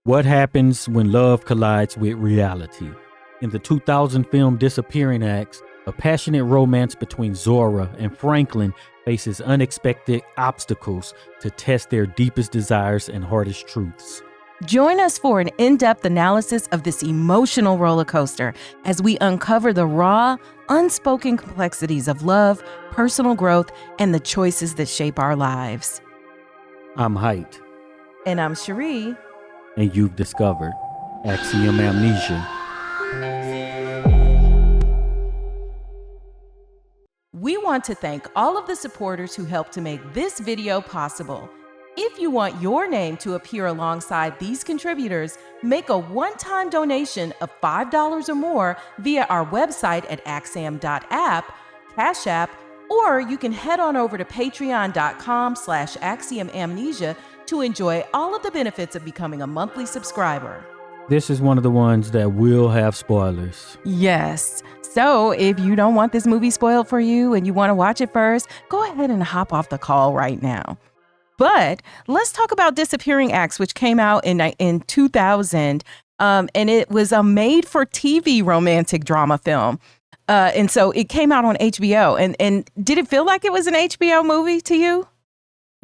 What happens when love collides with reality? In the 2000 film Disappearing Acts, a passionate romance between Zora and Franklin faces unexpected obstacles to test their deepest desires and hardest truths. Join us for an in-depth analysis of this emotional roller coaster as we uncover the raw, unspoken complexities of love, personal growth, and the choices that shape our lives. I'm Heit. And I'm Cheri. And you've discovered Axiom Amnesia. We want to thank all of the supporters who helped to make this video possible. If you want your name to appear alongside these contributors, make a one-time donation of $5 or more via our website at axiom.app, Cash App, or you can head on over to patreon.com/axiomamnesia to enjoy all of the benefits of becoming a monthly subscriber. This is one of the ones that will have spoilers. Yes. So if you don't want this movie spoiled for you and you want to watch it first, go ahead and hop off the call right now. But let's talk about Disappearing Acts, which came out in 2000, and it was a made-for-TV romantic drama film. And so it came out on HBO. And did it feel like it was an HBO movie to you?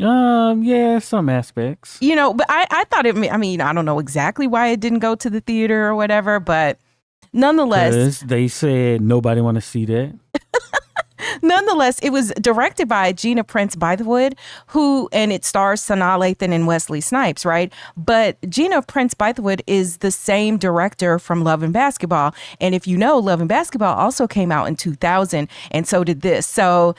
Yeah, some aspects. You know, but I thought I don't know exactly why it didn't go to the theater or whatever, but nonetheless. Because they said nobody want to see that. Nonetheless, it was directed by Prince-Bythewood, and it stars Sanaa, Lathan, and Wesley Snipes, right? But Prince-Bythewood is the same director from Love and Basketball. And if you know, Love and Basketball also came out in 2000, and so did this. So,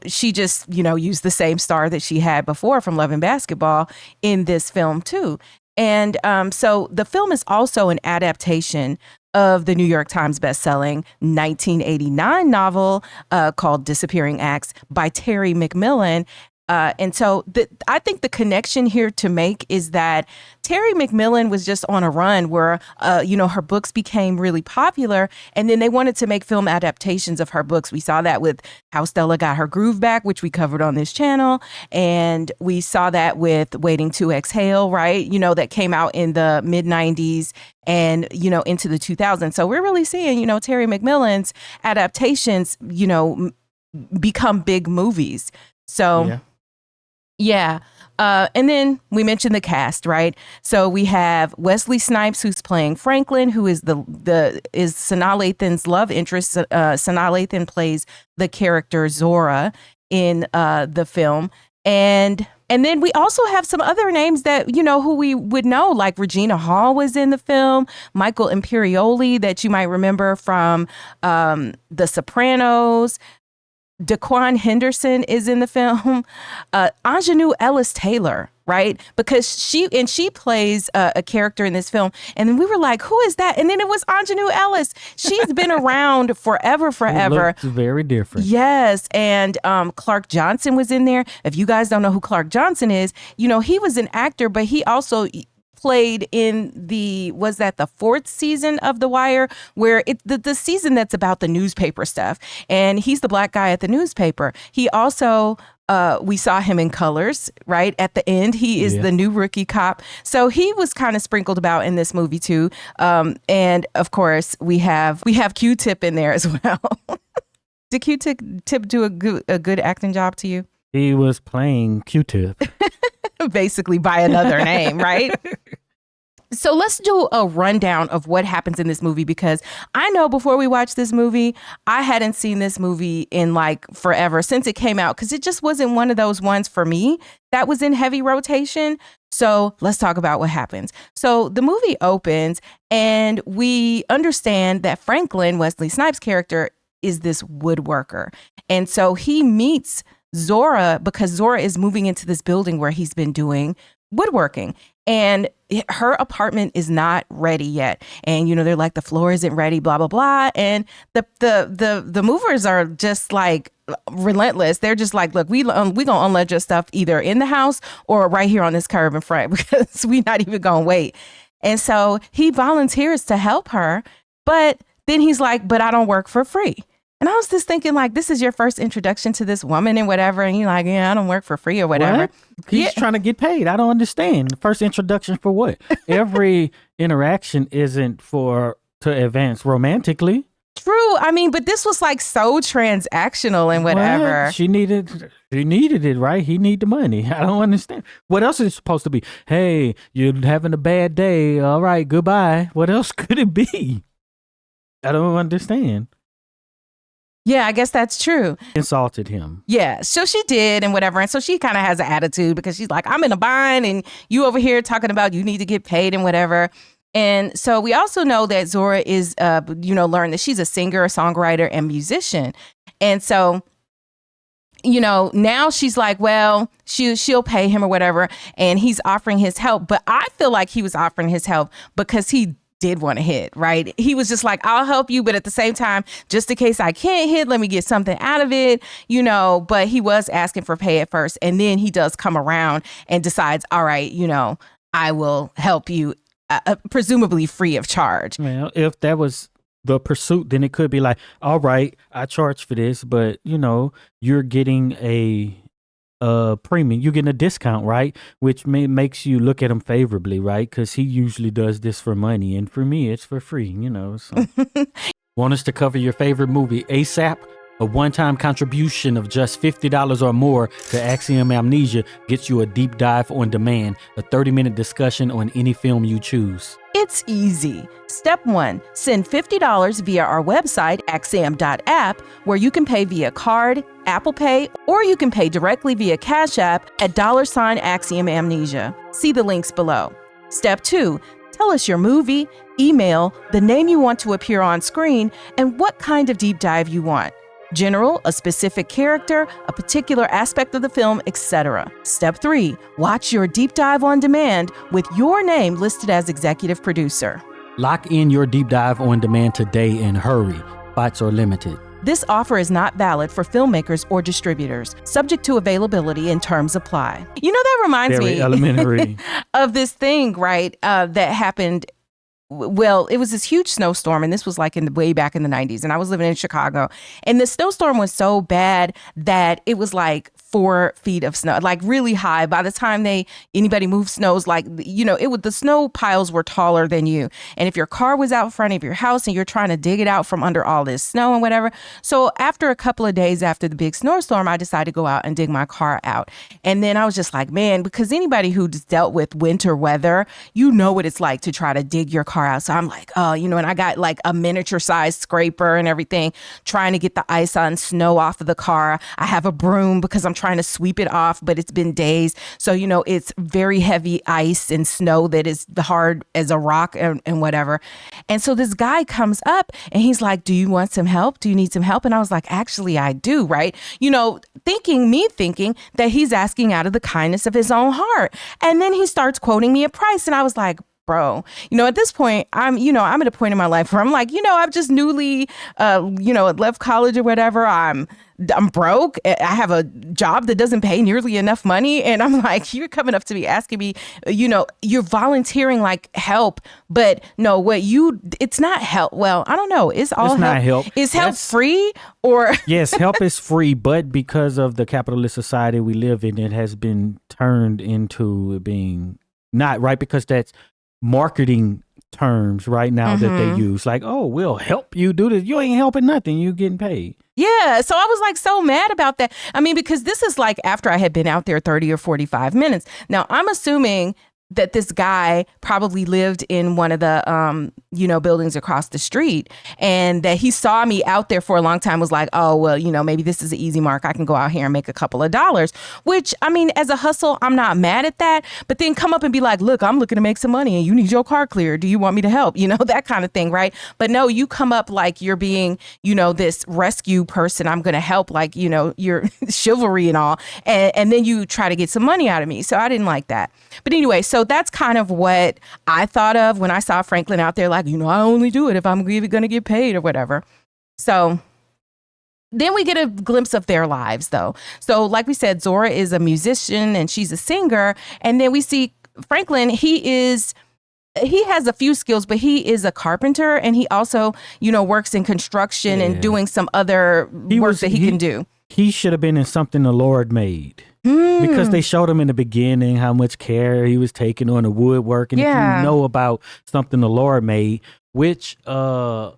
she just, used the same star that she had before from Love and Basketball in this film too. And so the film is also an adaptation of the New York Times bestselling 1989 novel called Disappearing Acts by Terry McMillan. And so I think the connection here to make is that Terry McMillan was just on a run where, her books became really popular. And then they wanted to make film adaptations of her books. We saw that with How Stella Got Her Groove Back, which we covered on this channel. And we saw that with Waiting to Exhale, right? That came out in the mid 90s and, into the 2000s. So we're really seeing, Terry McMillan's adaptations, become big movies. So. Yeah. And then we mentioned the cast, right? So we have Wesley Snipes, who's playing Franklin, who is is Sanaa Lathan's love interest. Sanaa Lathan plays the character Zora in the film. And then we also have some other names that, who we would know, like Regina Hall was in the film, Michael Imperioli, that you might remember from The Sopranos. Daquan Henderson is in the film. Aunjanue Ellis-Taylor, right? Because she plays a character in this film. And then we were like, who is that? And then it was Aunjanue Ellis. She's been around forever. It looks very different. Yes. And Clark Johnson was in there. If you guys don't know who Clark Johnson is, he was an actor, but he also played in the fourth season of The Wire, where the season that's about the newspaper stuff. And he's the black guy at the newspaper. He also, we saw him in Colors, right? At the end, he is the new rookie cop. So he was kind of sprinkled about in this movie too. And of course, we have Q-Tip in there as well. Did Q-Tip do a good acting job to you? He was playing Q-Tip. Basically by another name, right? So let's do a rundown of what happens in this movie, because I know before we watched this movie, I hadn't seen this movie in like forever since it came out, because it just wasn't one of those ones for me that was in heavy rotation. So let's talk about what happens. So the movie opens and we understand that Franklin, Wesley Snipes' character, is this woodworker. And so he meets Zora because Zora is moving into this building where he's been doing woodworking, and her apartment is not ready yet. And, they're like, the floor isn't ready, blah, blah, blah. And the movers are just like relentless. They're just like, look, we gonna unload your stuff either in the house or right here on this curb in front, because we not even gonna wait. And so he volunteers to help her, but then he's like, but I don't work for free. And I was just thinking, like, this is your first introduction to this woman and whatever. And you're like, yeah, I don't work for free or whatever. What? He's trying to get paid. I don't understand. The first introduction for what? Every interaction isn't to advance romantically. True. I mean, but this was like so transactional and whatever. What? She needed it, right? He need the money. I don't understand. What else is it supposed to be? Hey, you're having a bad day. All right, goodbye. What else could it be? I don't understand. Yeah, I guess that's true. Insulted him. Yeah, so she did and whatever. And so she kind of has an attitude because she's like, I'm in a bind and you over here talking about you need to get paid and whatever. And so we also know that Zora is, learned that she's a singer, a songwriter, and musician. And so, now she's like, well, she'll pay him or whatever. And he's offering his help. But I feel like he was offering his help because he did want to hit, right? He was just like, I'll help you. But at the same time, just in case I can't hit, let me get something out of it, but he was asking for pay at first. And then he does come around and decides, all right, I will help you. Presumably free of charge. Well, if that was the pursuit, then it could be like, all right, I charge for this, but you're getting a premium, you're getting a discount, right? Which makes you look at him favorably, right? Because he usually does this for money, and for me, it's for free, So. Want us to cover your favorite movie ASAP? A one-time contribution of just $50 or more to Axiom Amnesia gets you a deep dive on demand, a 30-minute discussion on any film you choose. It's easy. Step 1, send $50 via our website, axiom.app, where you can pay via card, Apple Pay, or you can pay directly via Cash App at $Axiom Amnesia. See the links below. Step 2, tell us your movie, email, the name you want to appear on screen, and what kind of deep dive you want. General, a specific character, a particular aspect of the film, etc. Step 3, watch your deep dive on demand with your name listed as executive producer. Lock in your deep dive on demand today and hurry. Spots are limited. This offer is not valid for filmmakers or distributors. Subject to availability and terms apply. That reminds Very me elementary. of this thing, right, that happened. Well, it was this huge snowstorm, and this was like way back in the 90s, and I was living in Chicago, and the snowstorm was so bad that it was like 4 feet of snow, like really high. By the time anybody moved snows, like, the snow piles were taller than you. And if your car was out front of your house and you're trying to dig it out from under all this snow and whatever. So after a couple of days after the big snowstorm, I decided to go out and dig my car out. And then I was just like, man, because anybody who's dealt with winter weather, what it's like to try to dig your car out. So I'm like, and I got like a miniature sized scraper and everything, trying to get the ice on snow off of the car. I have a broom because I'm trying to sweep it off, but it's been days. So, it's very heavy ice and snow that is hard as a rock and whatever. And so this guy comes up and he's like, do you want some help? Do you need some help? And I was like, actually, I do, right? Thinking that he's asking out of the kindness of his own heart. And then he starts quoting me a price. And I was like, bro, at this point, I'm at a point in my life where I'm like, I've just newly, left college or whatever. I'm broke. I have a job that doesn't pay nearly enough money. And I'm like, you're coming up to me asking me, you're volunteering like help, but no, it's not help. Well, I don't know. It's all it's help. Not help. Is help free or? Yes, help is free, but because of the capitalist society we live in, it has been turned into being not right, because that's marketing terms right now that they use, like, oh, we'll help you do this. You ain't helping nothing. You getting paid. Yeah. So I was like so mad about that. I mean, because this is like after I had been out there 30 or 45 minutes. Now, I'm assuming that this guy probably lived in one of the, buildings across the street, and that he saw me out there for a long time, was like, oh, well, maybe this is an easy mark. I can go out here and make a couple of dollars, which, I mean, as a hustle, I'm not mad at that. But then come up and be like, look, I'm looking to make some money and you need your car cleared. Do you want me to help? That kind of thing. Right. But no, you come up like you're being, this rescue person. I'm going to help, like, your chivalry and all. And then you try to get some money out of me. So I didn't like that. But anyway, so that's kind of what I thought of when I saw Franklin out there, like, I only do it if I'm going to get paid or whatever. So then we get a glimpse of their lives, though. So like we said, Zora is a musician and she's a singer. And then we see Franklin, he is he has a few skills, but he is a carpenter, and he also, works in construction and doing some other work that he can do. He should have been in something the Lord made. Because they showed him in the beginning how much care he was taking on the woodwork. And if you know about something the Lord made, which stars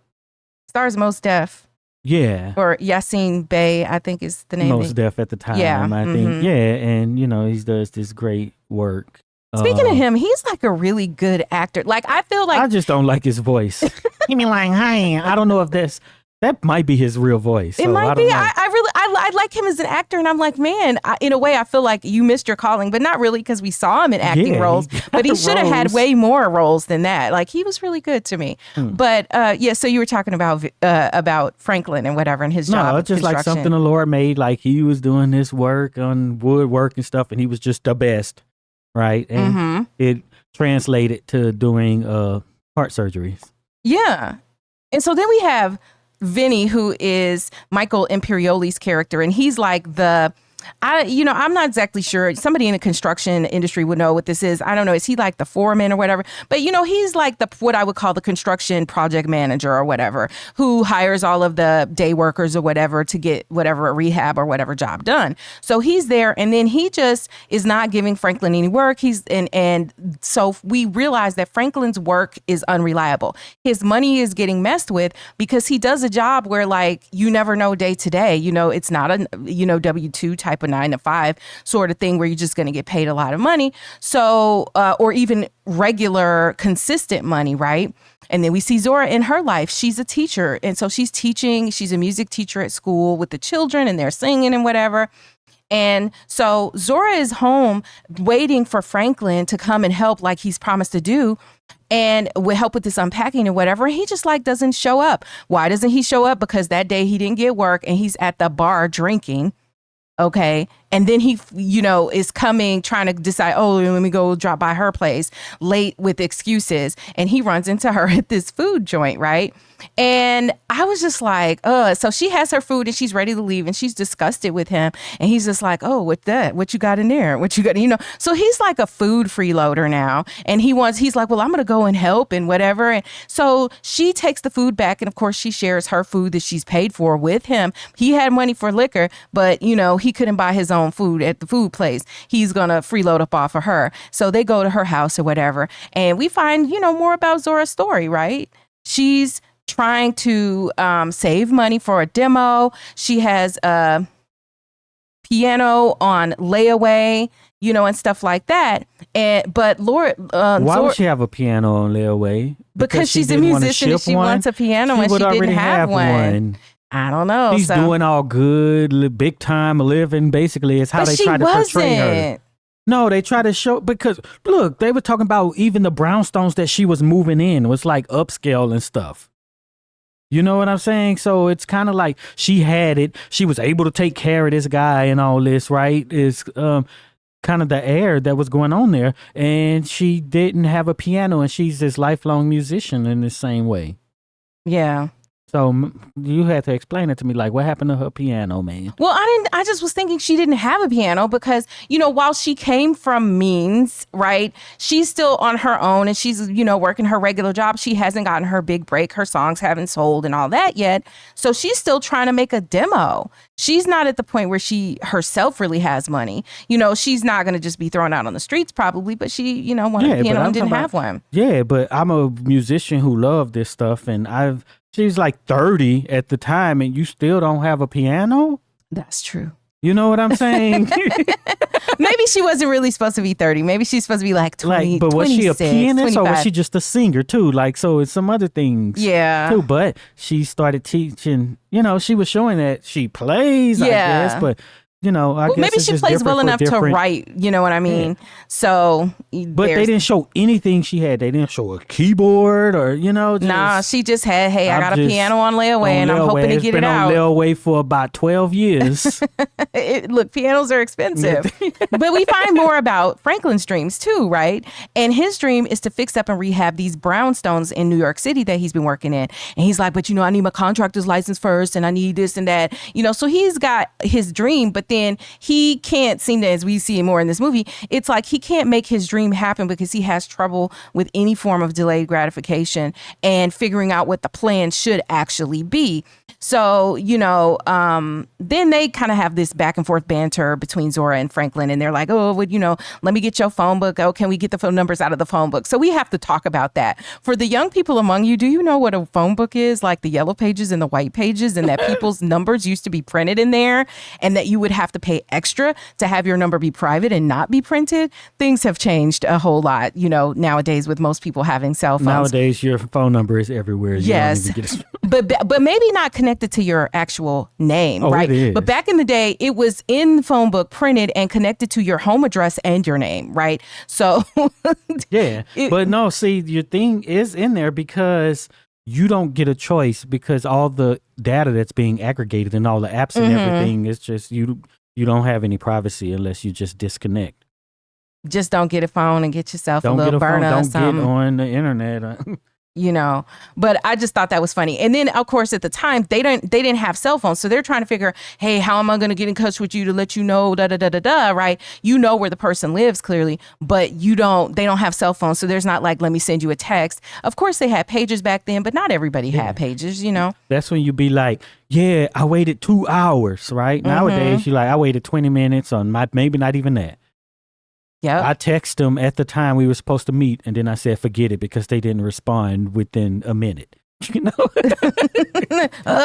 Mos Def. Yeah. Or Yassine Bey, I think is the name. Mos Def at the time, I think. Yeah, and he does this great work. Speaking of him, he's like a really good actor. Like, I feel like I just don't like his voice. He mean like, hey, I don't know if that might be his real voice. It might be. I like him as an actor, and I'm like, man, in a way, I feel like you missed your calling, but not really, because we saw him in acting roles. But he should have had way more roles than that. Like, he was really good to me. But so you were talking about Franklin and whatever, and his job. No, it's just like something the Lord made. Like, he was doing this work on woodwork and stuff, and he was just the best, right? And it translated to doing heart surgeries. Yeah. And so then we have Vinny, who is Michael Imperioli's character, and he's like I'm not exactly sure. Somebody in the construction industry would know what this is. I don't know. Is he like the foreman or whatever? But he's like what I would call the construction project manager or whatever, who hires all of the day workers or whatever to get whatever rehab or whatever job done. So he's there, and then he just is not giving Franklin any work. And so we realize that Franklin's work is unreliable. His money is getting messed with because he does a job where, like, you never know day to day. It's not a W-2 type of 9 to 5 sort of thing where you're just going to get paid a lot of money. So, or even regular, consistent money, right? And then we see Zora in her life. She's a teacher. And so she's teaching. She's a music teacher at school with the children, and they're singing and whatever. And so Zora is home waiting for Franklin to come and help like he's promised to do, and will help with this unpacking and whatever. He just doesn't show up. Why doesn't he show up? Because that day he didn't get work, and he's at the bar drinking. Okay. And then he, is coming, trying to decide, let me go drop by her place late with excuses. And he runs into her at this food joint, right? And I was just like, so she has her food and she's ready to leave, and she's disgusted with him. And he's just like, what you got in there? What you got, So he's like a food freeloader now. And he's like, well, I'm going to go and help and whatever. And so she takes the food back. And of course she shares her food that she's paid for with him. He had money for liquor, but he couldn't buy his own food at the food place. He's going to freeload up off of her. So they go to her house or whatever. And we find, more about Zora's story, right? She's trying to save money for a demo. She has a piano on layaway, and stuff like that. But why would she have a piano on layaway? Because she's a musician and she wants a piano, and she didn't have one. I don't know. She's doing all good, big time living. Basically, it's how they try to portray her. No, they try to show, because look, they were talking about even the brownstones that she was moving in was like upscale and stuff. You know what I'm saying? So it's kind of like she had it. She was able to take care of this guy and all this, right? Is kind of the air that was going on there. And she didn't have a piano, and she's this lifelong musician in the same way. Yeah. So you had to explain it to me, like, what happened to her piano, man? Well, I just was thinking she didn't have a piano because, while she came from means, right, she's still on her own, and she's, working her regular job. She hasn't gotten her big break. Her songs haven't sold and all that yet. So she's still trying to make a demo. She's not at the point where she herself really has money. She's not going to just be thrown out on the streets probably, but she, wanted a piano and didn't have one. Yeah, but I'm a musician who loved this stuff, and she's like 30 at the time, and you still don't have a piano? That's true. You know what I'm saying? Maybe she wasn't really supposed to be 30. Maybe she's supposed to be like 20, but was she a pianist 25. or was she just a singer too? Like, so it's some other things too. But she started teaching, she was showing that she plays, I guess, but I guess maybe she plays well enough to write, you know what I mean? Yeah. So, but they didn't show anything she had. They didn't show a keyboard or, nah, she just had, hey, I got a piano on layaway and I'm hoping to get it out. It's been on layaway for about 12 years. Look, pianos are expensive. But we find more about Franklin's dreams too, right? And his dream is to fix up and rehab these brownstones in New York City that he's been working in. And he's like, but I need my contractor's license first, and I need this and that. So he's got his dream, but then he can't seem to, as we see more in this movie, it's like he can't make his dream happen because he has trouble with any form of delayed gratification and figuring out what the plan should actually be. So, then they kind of have this back and forth banter between Zora and Franklin, and they're like, oh, well, let me get your phone book. Oh, can we get the phone numbers out of the phone book? So we have to talk about that. For the young people among you, do you know what a phone book is? Like the yellow pages and the white pages, and that people's numbers used to be printed in there, and that you would have to pay extra to have your number be private and not be printed. Things have changed a whole lot, nowadays with most people having cell phones. Nowadays, your phone number is everywhere. Yes. But maybe not connected to your actual name, right? It is. But back in the day, it was in the phone book printed and connected to your home address and your name, right? So yeah. But no, see, your thing is in there because you don't get a choice, because all the data that's being aggregated and all the apps and everything is just you don't have any privacy unless you just disconnect. Just don't get a phone and get yourself a little burner or something. Don't get on the internet. But I just thought that was funny. And then, of course, at the time, they didn't have cell phones. So they're trying to figure, hey, how am I going to get in touch with you to let you know, right? You know where the person lives, clearly, but they don't have cell phones. So there's not like, let me send you a text. Of course, they had pagers back then, but not everybody had pagers, That's when you be like, yeah, I waited 2 hours, right? Nowadays, you're like, I waited 20 minutes on maybe not even that. Yep. I texted them at the time we were supposed to meet, and then I said, forget it, because they didn't respond within a minute.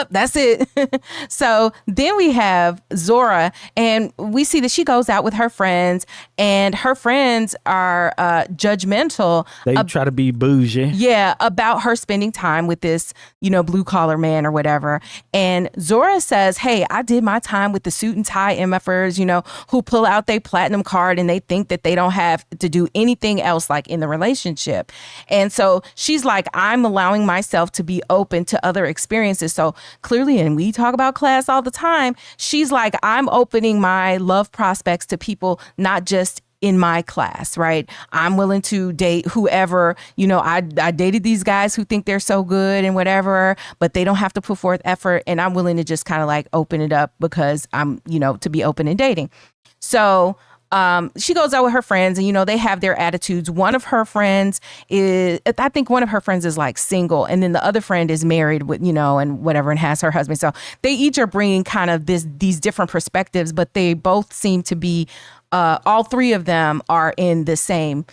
That's it. So then we have Zora, and we see that she goes out with her friends, and her friends are judgmental. They try to be bougie. Yeah, about her spending time with this, blue collar man or whatever. And Zora says, hey, I did my time with the suit and tie MFers, who pull out their platinum card and they think that they don't have to do anything else like in the relationship. And so she's like, I'm allowing myself to be open to other experiences. So clearly, and we talk about class all the time, she's like, I'm opening my love prospects to people, not just in my class, right? I'm willing to date whoever, I dated these guys who think they're so good and whatever, but they don't have to put forth effort. And I'm willing to just kind of like open it up because I'm, to be open in dating. So she goes out with her friends, and they have their attitudes. One of her friends is like single, and then the other friend is married with, and whatever, and has her husband. So they each are bringing kind of these different perspectives, but they both seem to be, all three of them are in the same,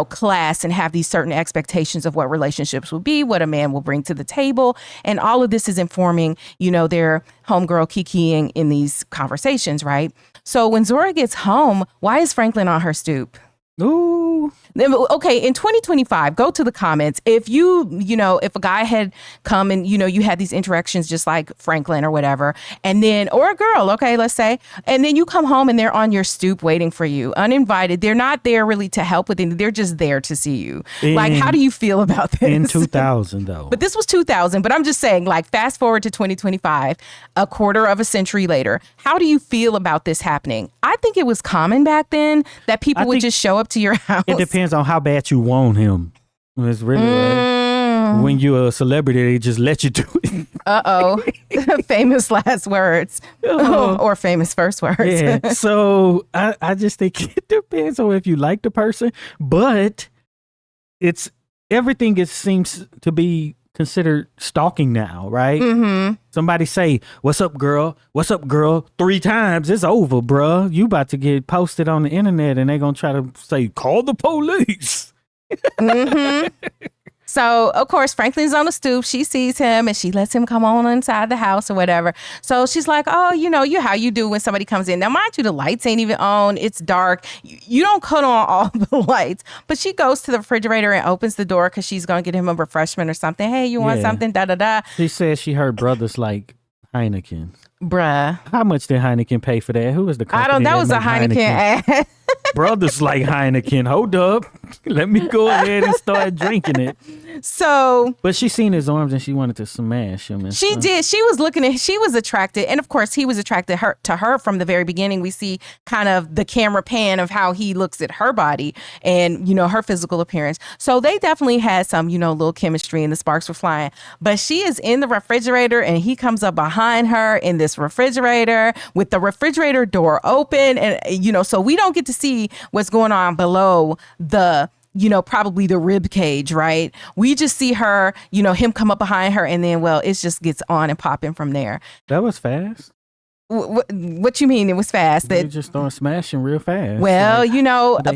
class, and have these certain expectations of what relationships will be, what a man will bring to the table. And all of this is informing, their homegirl kikiing in these conversations, right? So when Zora gets home, why is Franklin on her stoop? Ooh. Okay, in 2025, go to the comments. If if a guy had come and, you had these interactions just like Franklin or whatever, and then, or a girl, okay, let's say, and then you come home and they're on your stoop waiting for you, uninvited. They're not there really to help with anything. They're just there to see you. Like, how do you feel about this? In 2000, though. But this was 2000. But I'm just saying, like, fast forward to 2025, a quarter of a century later. How do you feel about this happening? I think it was common back then that people would just show up to your house. It depends on how bad you want him. It's really like, when you're a celebrity, they just let you do it. Uh-oh. Famous last words. Or famous first words. Yeah. So I just think it depends on if you like the person, but everything seems to be considered stalking now, right? Mm-hmm. Somebody say, what's up, girl? What's up, girl? 3 times, it's over, bruh. You about to get posted on the internet, and they're going to try to say, call the police. Mm-hmm. So, of course, Franklin's on the stoop. She sees him and she lets him come on inside the house or whatever. So she's like, oh, how you do when somebody comes in. Now, mind you, the lights ain't even on. It's dark. You don't cut on all the lights. But she goes to the refrigerator and opens the door because she's going to get him a refreshment or something. Hey, you want something? Da-da-da. She says she heard brothers like Heineken. Bruh. How much did Heineken pay for that? Who was the company? That was a Heineken ad. Brothers like Heineken. Hold up. Let me go ahead and start drinking it. So, but she seen his arms and she wanted to smash him. She did. She was attracted. And of course, he was attracted to her from the very beginning. We see kind of the camera pan of how he looks at her body and, her physical appearance. So they definitely had some, little chemistry and the sparks were flying. But she is in the refrigerator and he comes up behind her in this refrigerator with the refrigerator door open. And, so we don't get to see what's going on below the probably the rib cage, right? We just see her, him come up behind her and then, it just gets on and popping from there. That was fast. What you mean it was fast? They just started smashing real fast. Well,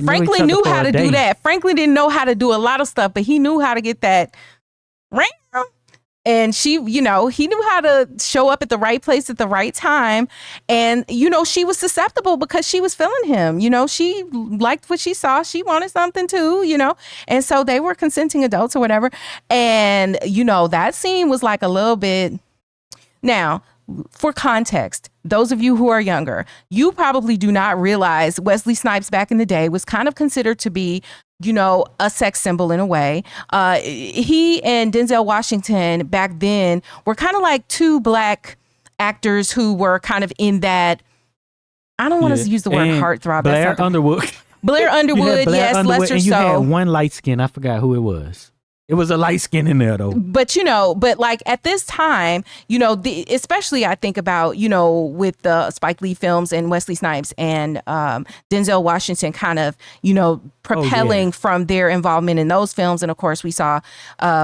Franklin knew how to do that. Franklin didn't know how to do a lot of stuff, but he knew how to get that ram. And she, he knew how to show up at the right place at the right time. And, she was susceptible because she was feeling him. She liked what she saw. She wanted something too, And so they were consenting adults or whatever. And, that scene was like a little bit. Now, for context, those of you who are younger, you probably do not realize Wesley Snipes back in the day was kind of considered to be a sex symbol in a way. He and Denzel Washington back then were kind of like two black actors who were kind of in that, I don't want to use the word heartthrob. Blair Underwood. Yes, Underwood, Lester and you So. had one light skin. I forgot who it was. It was a light skin in there though. But, but like at this time, especially I think about, with the Spike Lee films and Wesley Snipes and Denzel Washington kind of, propelling from their involvement in those films. And of course we saw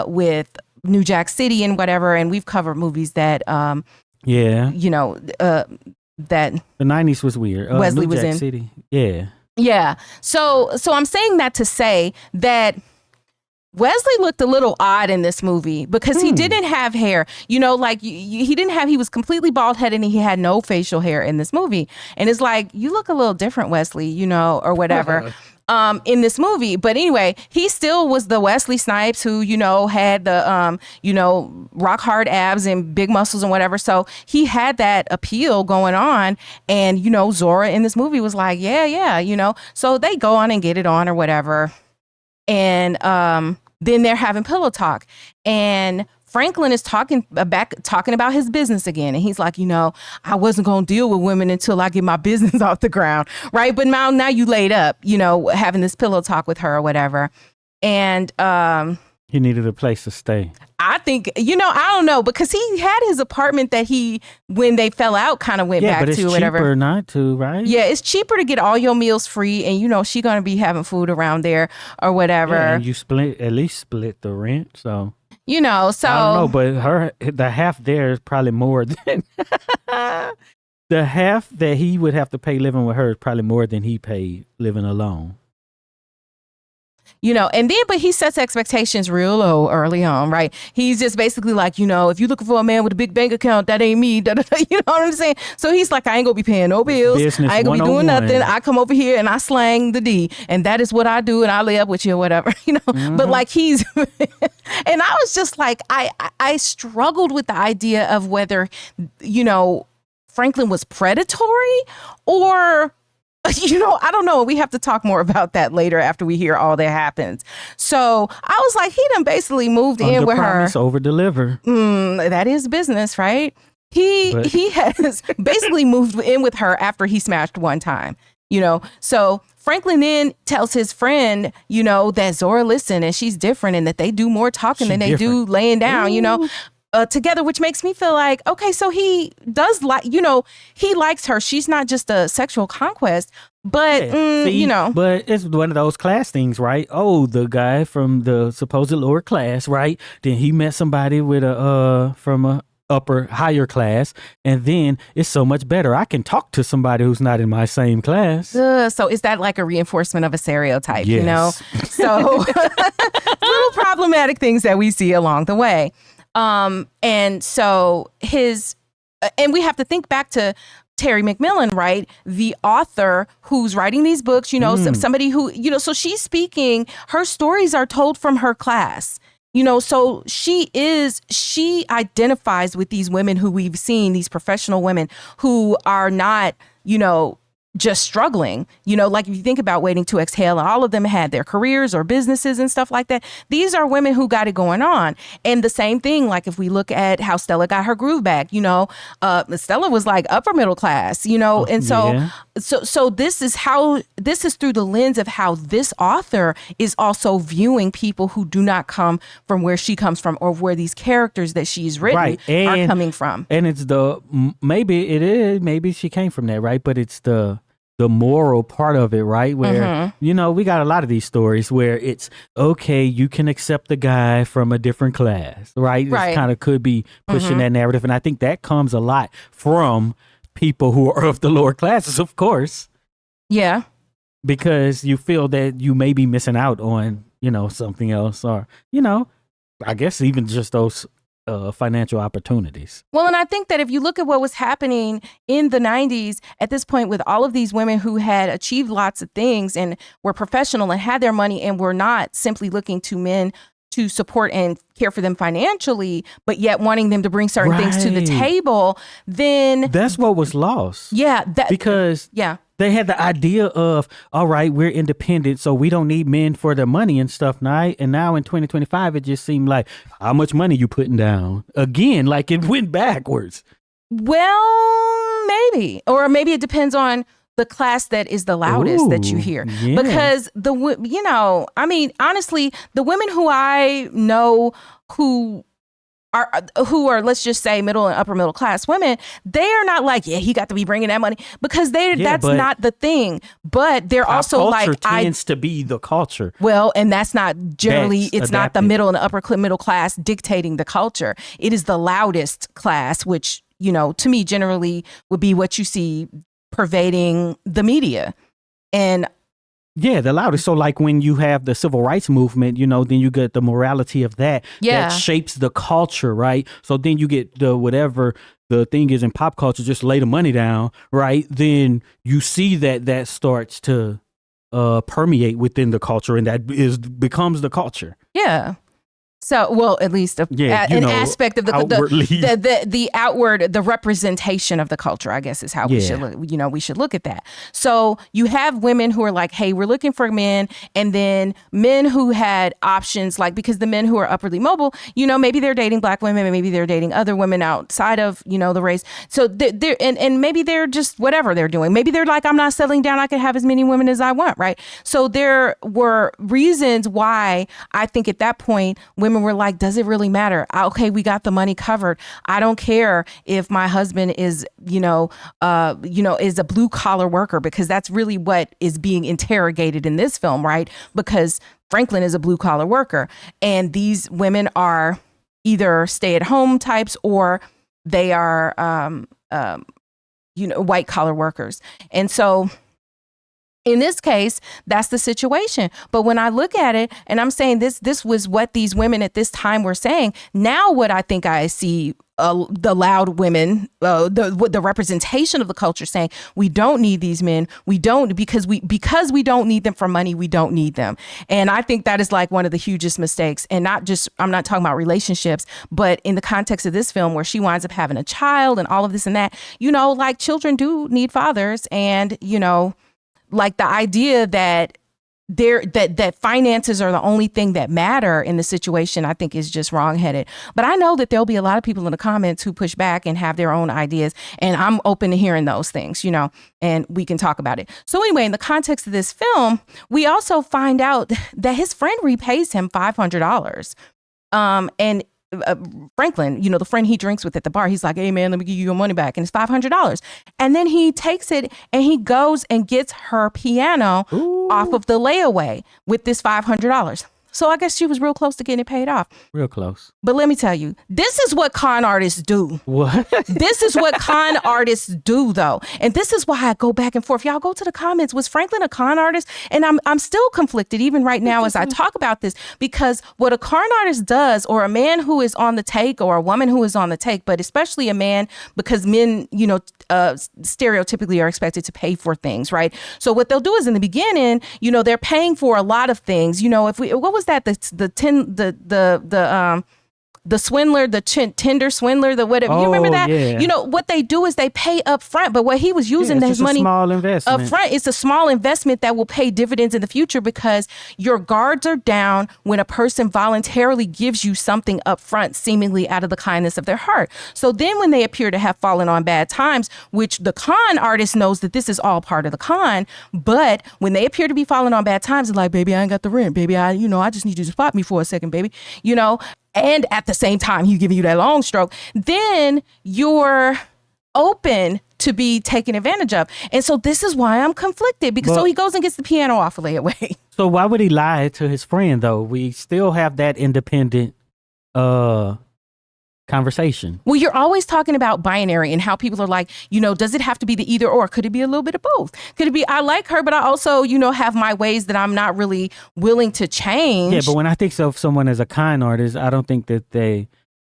with New Jack City and whatever. And we've covered movies that, that the 90s was weird. Wesley New was Jack in. City. Yeah. Yeah. So I'm saying that to say that Wesley looked a little odd in this movie because he didn't have hair, he was completely bald headed and he had no facial hair in this movie. And it's like, you look a little different, Wesley, or whatever. In this movie. But anyway, he still was the Wesley Snipes who, had the, rock hard abs and big muscles and whatever. So he had that appeal going on. And, Zora in this movie was like, yeah. So they go on and get it on or whatever. And then they're having pillow talk. And Franklin is talking about his business again. And he's like, I wasn't going to deal with women until I get my business off the ground. Right. But now you laid up, having this pillow talk with her or whatever. And he needed a place to stay. I think, I don't know, because he had his apartment that when they fell out, kind of went back to or whatever. Yeah, but it's cheaper not to, right? Yeah, it's cheaper to get all your meals free. And, she going to be having food around there or whatever. Yeah, and you at least split the rent. So, so. I don't know, but the half there is probably more than the half that he would have to pay living with her is probably more than he paid living alone. And then, but he sets expectations real low early on, right? He's just basically like, if you're looking for a man with a big bank account, that ain't me. You know what I'm saying? So he's like, I ain't gonna be paying no bills. Business I ain't gonna be doing nothing. I come over here and I slang the D, and that is what I do, and I lay up with you or whatever, But like and I was just like, I struggled with the idea of whether, Franklin was predatory or I don't know. We have to talk more about that later after we hear all that happens. So I was like, he done basically moved in with her. Over deliver. That is business, right? He has basically moved in with her after he smashed one time, So Franklin then tells his friend, that Zora listened and she's different and that they do more talking than they do laying down, together, which makes me feel like, okay, so he does like, he likes her. She's not just a sexual conquest, but, But it's one of those class things, right? Oh, the guy from the supposed lower class, right? Then he met somebody with from a higher class, and then it's so much better. I can talk to somebody who's not in my same class. So is that like a reinforcement of a stereotype, yes. So little problematic things that we see along the way. And so and we have to think back to Terry McMillan, right? The author who's writing these books, somebody who, so she's speaking, her stories are told from her class, so she identifies with these women who we've seen, these professional women who are not, just struggling. You know, like if you think about Waiting to Exhale, and all of them had their careers or businesses and stuff like that. These are women who got it going on. And the same thing, like if we look at how Stella got her groove back, you know, Stella was like upper middle class, you know, and so this is through the lens of how this author is also viewing people who do not come from where she comes from, or where these characters that she's written are coming from. And it's maybe she came from that, right? But it's the moral part of it, right? Where, you know, we got a lot of these stories where it's, okay, you can accept the guy from a different class, right? It kind of could be pushing that narrative. And I think that comes a lot from people who are of the lower classes, of course. Yeah. Because you feel that you may be missing out on, you know, something else, or, you know, I guess even just those financial opportunities. Well, and I think that if you look at what was happening in the 90s at this point, with all of these women who had achieved lots of things and were professional and had their money and were not simply looking to men to support and care for them financially, but yet wanting them to bring certain things to the table, then that's what was lost. Yeah. Because they had the idea of, all right, we're independent, so we don't need men for their money and stuff. And now in 2025, it just seemed like, how much money you putting down? Again, like it went backwards. Well, maybe. Or maybe it depends on the class that is the loudest that you hear. Yeah. Because I mean, honestly, the women who I know who are, let's just say, middle and upper middle class women, they are not like, yeah, he got to be bringing that money, because that's not the thing. But they're also like, culture tends to be the culture. Well, and that's not generally, it's not the middle and the upper middle class dictating the culture. It is the loudest class, which, you know, to me generally would be what you see pervading the media. And yeah, the loudest. So like when you have the civil rights movement, you know, then you get the morality of that shapes the culture, right? So then you get the whatever the thing is in pop culture, just lay the money down, right? Then you see that starts to permeate within the culture, and that becomes the culture. Yeah. So, well, at least an aspect of the outward, the representation of the culture, I guess, is how we should look, we should look at that. So you have women who are like, hey, we're looking for men, and then men who had options, like, because the men who are upwardly mobile, you know, maybe they're dating black women, and maybe they're dating other women outside of, you know, the race. So they're and maybe they're just whatever they're doing. Maybe they're like, I'm not settling down. I can have as many women as I want, right? So there were reasons why I think at that point women were like, does it really matter? Okay, we got the money covered. I don't care if my husband is, is a blue collar worker, because that's really what is being interrogated in this film, right? Because Franklin is a blue collar worker, and these women are either stay at home types, or they are, white collar workers. And so in this case, that's the situation. But when I look at it, and I'm saying this was what these women at this time were saying. Now what I think I see the loud women, the representation of the culture saying, we don't need these men. We don't, because we don't need them for money. We don't need them. And I think that is like one of the hugest mistakes. And not just, I'm not talking about relationships, but in the context of this film, where she winds up having a child and all of this and that, like children do need fathers. And, like the idea that that finances are the only thing that matter in the situation, I think is just wrongheaded. But I know that there'll be a lot of people in the comments who push back and have their own ideas, and I'm open to hearing those things, and we can talk about it. So anyway, in the context of this film, we also find out that his friend repays him $500. And Franklin, the friend he drinks with at the bar, he's like, hey man, let me give you your money back. And it's $500. And then he takes it and he goes and gets her piano off of the layaway with this $500. So I guess she was real close to getting it paid off. Real close. But let me tell you, this is what con artists do. What? This is what con artists do, though. And this is why I go back and forth. Y'all go to the comments. Was Franklin a con artist? And I'm still conflicted even right now as I talk about this, because what a con artist does, or a man who is on the take, or a woman who is on the take, but especially a man, because men, stereotypically are expected to pay for things, right? So what they'll do is in the beginning, they're paying for a lot of things. What was that? the swindler, the Tinder swindler, the whatever. You remember that? Yeah. You know, what they do is they pay up front, but what he was using his money small investment up front, it's a small investment that will pay dividends in the future because your guards are down when a person voluntarily gives you something up front, seemingly out of the kindness of their heart. So then when they appear to have fallen on bad times, which the con artist knows that this is all part of the con, but when they appear to be falling on bad times, it's like, baby, I ain't got the rent, baby. I just need you to spot me for a second, baby. And at the same time, he's giving you that long stroke. Then you're open to be taken advantage of. And so this is why I'm conflicted, because so he goes and gets the piano off a layaway. So why would he lie to his friend, though? We still have that independent conversation. Well, you're always talking about binary and how people are like, does it have to be the either or? Could it be a little bit of both? Could it be, I like her, but I also, have my ways that I'm not really willing to change. Yeah, but when I think of someone as a con artist, I don't think that they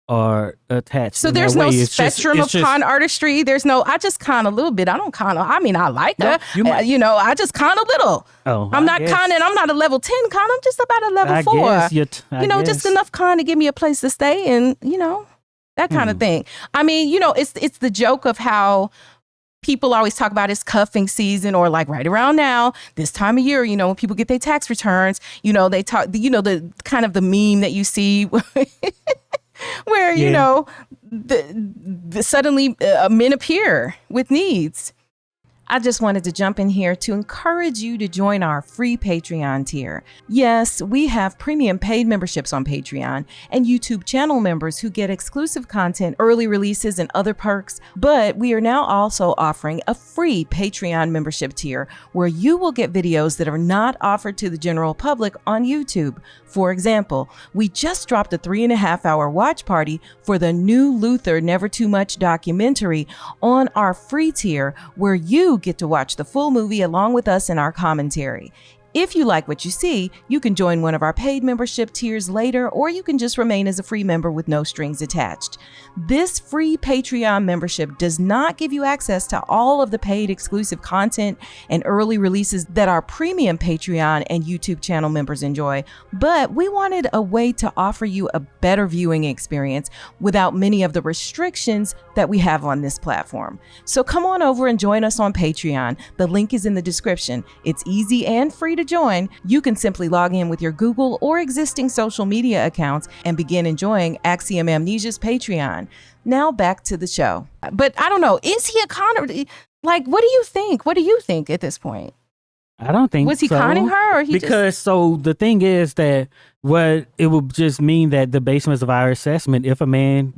are attached. So there's no spectrum of con artistry. There's no, I just con a little bit. I don't con, I like her. I just con a little. I'm not conning. I'm not a level 10 con. I'm just about a level 4. Just enough con to give me a place to stay and, that kind of thing. I mean, it's the joke of how people always talk about it's cuffing season, or like right around now, this time of year, when people get their tax returns, they talk, the kind of the meme that you see where, suddenly men appear with needs. I just wanted to jump in here to encourage you to join our free Patreon tier. Yes, we have premium paid memberships on Patreon and YouTube channel members who get exclusive content, early releases, and other perks. But we are now also offering a free Patreon membership tier where you will get videos that are not offered to the general public on YouTube. For example, we just dropped a 3.5-hour watch party for the new Luther Never Too Much documentary on our free tier, where you get to watch the full movie along with us in our commentary. If you like what you see, you can join one of our paid membership tiers later, or you can just remain as a free member with no strings attached. This free Patreon membership does not give you access to all of the paid exclusive content and early releases that our premium Patreon and YouTube channel members enjoy, but we wanted a way to offer you a better viewing experience without many of the restrictions that we have on this platform. So come on over and join us on Patreon. The link is in the description. It's easy and free to join. You can simply log in with your Google or existing social media accounts and begin enjoying Axiom Amnesia's Patreon. Now back to the show. But I don't know, is he a conner? Like, what do you think? What do you think at this point? I don't think was he conning her, or he so the thing is that what it would just mean that the basis of our assessment, if a man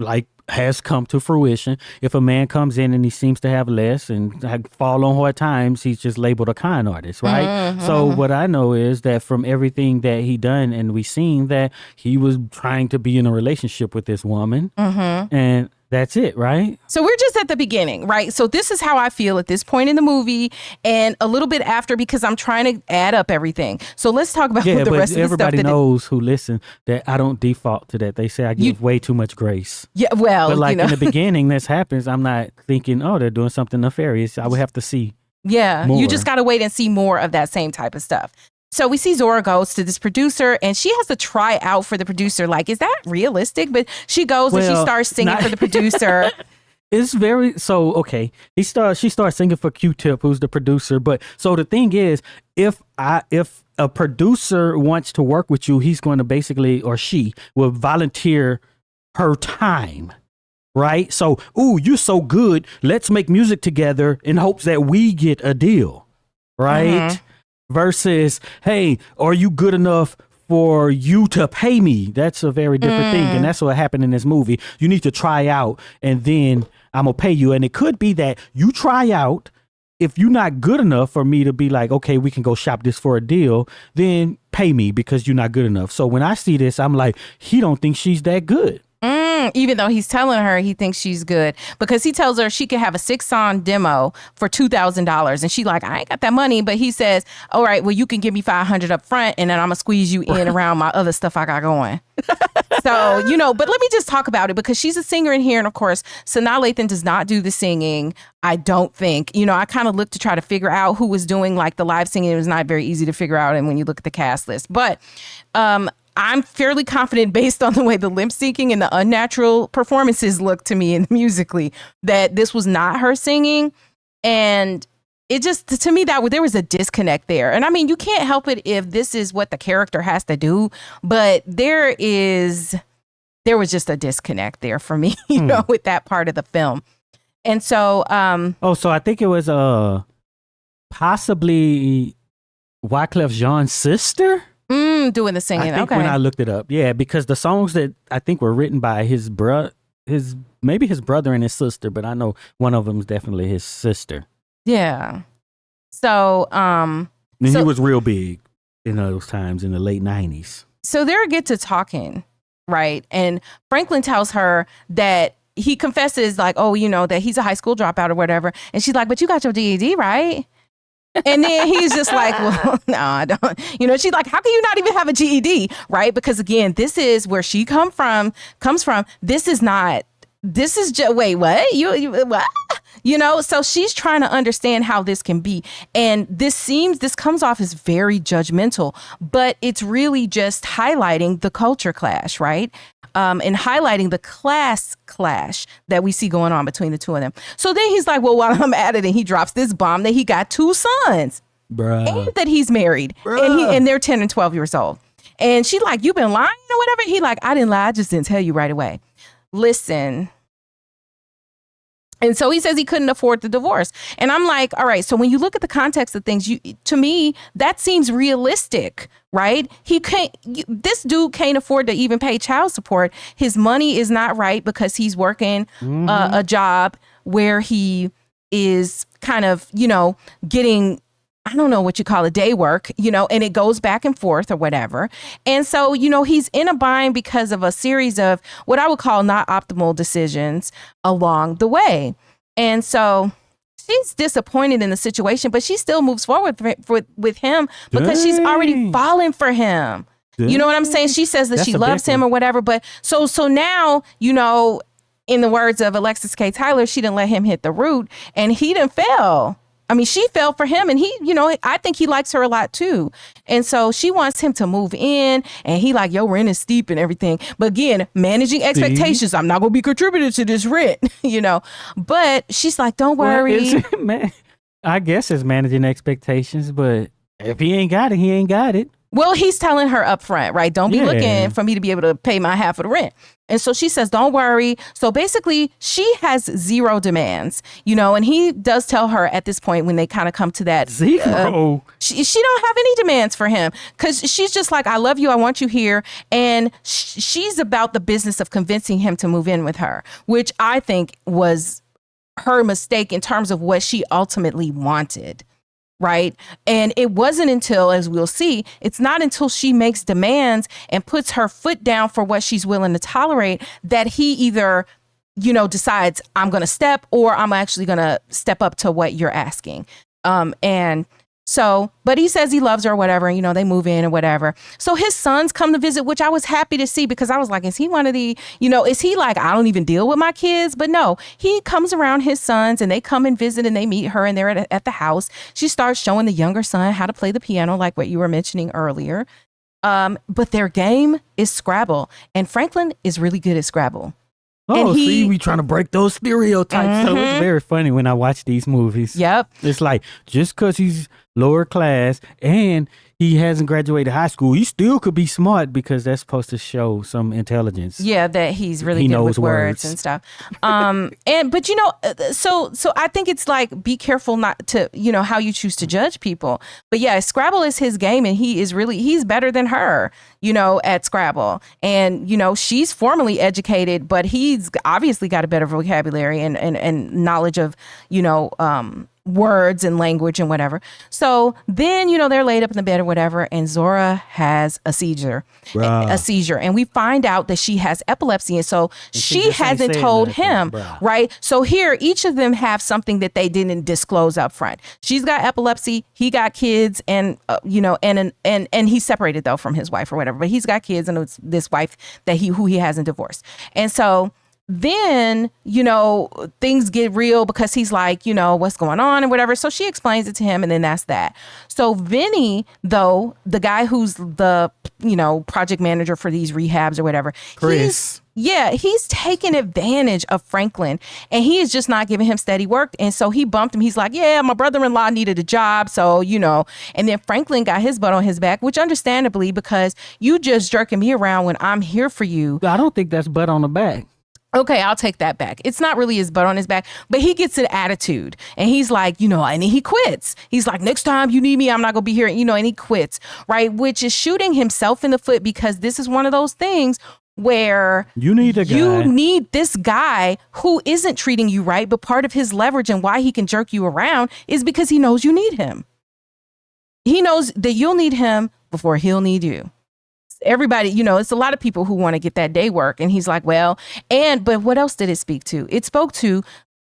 has come to fruition, if a man comes in and he seems to have less and fall on hard times, he's just labeled a con artist, right? Mm-hmm. So what I know is that from everything that he done, and we seen that he was trying to be in a relationship with this woman, and that's it, right? So we're just at the beginning, right? So this is how I feel at this point in the movie, and a little bit after, because I'm trying to add up everything. So let's talk about the rest of the stuff. Everybody knows who listen that I don't default to that. They say I give way too much grace. Yeah, well, but in the beginning, this happens. I'm not thinking, they're doing something nefarious. I would have to see. Yeah, more. You just got to wait and see more of that same type of stuff. So we see Zora goes to this producer, and she has to try out for the producer. Like, is that realistic? But she goes and she starts singing for the producer. It's very okay. She starts singing for Q-Tip, who's the producer. But so the thing is, if a producer wants to work with you, he's going to basically, or she will volunteer her time. Right? So, you're so good. Let's make music together in hopes that we get a deal. Right? Mm-hmm. Versus, hey, are you good enough for you to pay me? That's a very different thing. And that's what happened in this movie. You need to try out and then I'm going to pay you. And it could be that you try out. If you're not good enough for me to be like, okay, we can go shop this for a deal, then pay me because you're not good enough. So when I see this, I'm like, he don't think she's that good. Even though he's telling her he thinks she's good, because he tells her she could have a 6-song demo for $2,000, and she like, I ain't got that money. But he says, all right, well, you can give me $500 up front, and then I'm gonna squeeze you in around my other stuff I got going. So, but let me just talk about it, because she's a singer in here, and of course, Sanaa Lathan does not do the singing. I don't think, I kind of looked to try to figure out who was doing like the live singing. It was not very easy to figure out, and when you look at the cast list, but I'm fairly confident based on the way the lip syncing and the unnatural performances look to me and musically that this was not her singing. And it just, to me, that there was a disconnect there. And I mean, you can't help it if this is what the character has to do, but there was just a disconnect there for me, you know, with that part of the film. And so, so I think it was possibly Wyclef Jean's sister doing the singing. I think when I looked it up, yeah, because the songs that I think were written by his brother and his sister, but I know one of them is definitely his sister. Yeah. So, he was real big in those times in the late 90s. So they get to talking, right? And Franklin tells her that he confesses, like, oh, you know, that he's a high school dropout or whatever. And she's like, but you got your GED, right? And then he's just like, well, no, I don't. You know, she's like, how can you not even have a GED, right? Because again, this is where she comes from. This is just, wait, what? You what? You know, so she's trying to understand how this can be. And this comes off as very judgmental, but it's really just highlighting the culture clash, right? And highlighting the class clash that we see going on between the two of them. So then he's like, well, while I'm at it, and he drops this bomb that he got 2 sons. Bruh. And that he's married. And they're 10 and 12 years old. And she's like, you been lying or whatever? He like, I didn't lie. I just didn't tell you right away. Listen. And so he says he couldn't afford the divorce. And I'm like, all right, so when you look at the context of things, to me, that seems realistic, right? This dude can't afford to even pay child support. His money is not right because he's working a job where he is kind of, you know, getting, I don't know what you call it, day work, you know, and it goes back and forth or whatever. And so, you know, he's in a bind because of a series of what I would call not optimal decisions along the way. And so she's disappointed in the situation, but she still moves forward with him because she's already fallen for him. Dang. You know what I'm saying? She says that she loves him or whatever. But so now, you know, in the words of Alexis K. Tyler, she didn't let him hit the root and he didn't fail. I mean, she fell for him and he, you know, I think he likes her a lot too. And so she wants him to move in and he like, yo, rent is steep and everything. But again, managing expectations. I'm not going to be contributing to this rent, you know, but she's like, don't worry. I guess it's managing expectations, but if he ain't got it, he ain't got it. Well, he's telling her up front, right? Don't be looking for me to be able to pay my half of the rent. And so she says, don't worry. So basically, she has 0 demands, you know, and he does tell her at this point when they kind of come to that. 0. She don't have any demands for him because she's just like, I love you. I want you here. And she's about the business of convincing him to move in with her, which I think was her mistake in terms of what she ultimately wanted. Right. And it wasn't until, as we'll see, it's not until she makes demands and puts her foot down for what she's willing to tolerate that he either, you know, decides I'm going to step or I'm actually going to step up to what you're asking. And so, but he says he loves her or whatever, you know, they move in or whatever. So his sons come to visit, which I was happy to see because I was like, is he one of the, you know, is he like, I don't even deal with my kids? But no, he comes around his sons and they come and visit and they meet her and they're at the house. She starts showing the younger son how to play the piano, like what you were mentioning earlier. But their game is Scrabble and Franklin is really good at Scrabble. Oh, see, we trying to break those stereotypes. So it's very funny when I watch these movies. Yep. It's like, just because he's lower class and he hasn't graduated high school, he still could be smart because that's supposed to show some intelligence. Yeah, that he's really good with words and stuff. But you know, so I think it's like, be careful not to, you know, how you choose to judge people. But yeah, Scrabble is his game and he's better than her, you know, at Scrabble. And, you know, she's formally educated, but he's obviously got a better vocabulary and knowledge of, you know, words and language and whatever. So then, you know, they're laid up in the bed or whatever, and Zora has a seizure. And we find out that she has epilepsy. And so she hasn't told him, right? So here, each of them have something that they didn't disclose up front. She's got epilepsy. He got kids and, you know, and he's separated though from his wife or whatever, but he's got kids and it's this wife who he hasn't divorced. And so then, things get real because he's like, what's going on and whatever. So she explains it to him, and then that's that. So Vinny, though, the guy who's the, project manager for these rehabs or whatever. Chris. He's taking advantage of Franklin, and he is just not giving him steady work. And so he bumped him. He's like, yeah, my brother-in-law needed a job. So, and then Franklin got his butt on his back, which understandably, because you just jerking me around when I'm here for you. I don't think that's butt on the back. Okay, I'll take that back. It's not really his butt on his back, but he gets an attitude, and he's like, and he quits. He's like, next time you need me, I'm not going to be here, and he quits, right? Which is shooting himself in the foot, because this is one of those things where you need this guy who isn't treating you right, but part of his leverage and why he can jerk you around is because he knows you need him. He knows that you'll need him before he'll need you. Everybody, it's a lot of people who want to get that day work. And he's like, but what else did it speak to? It spoke to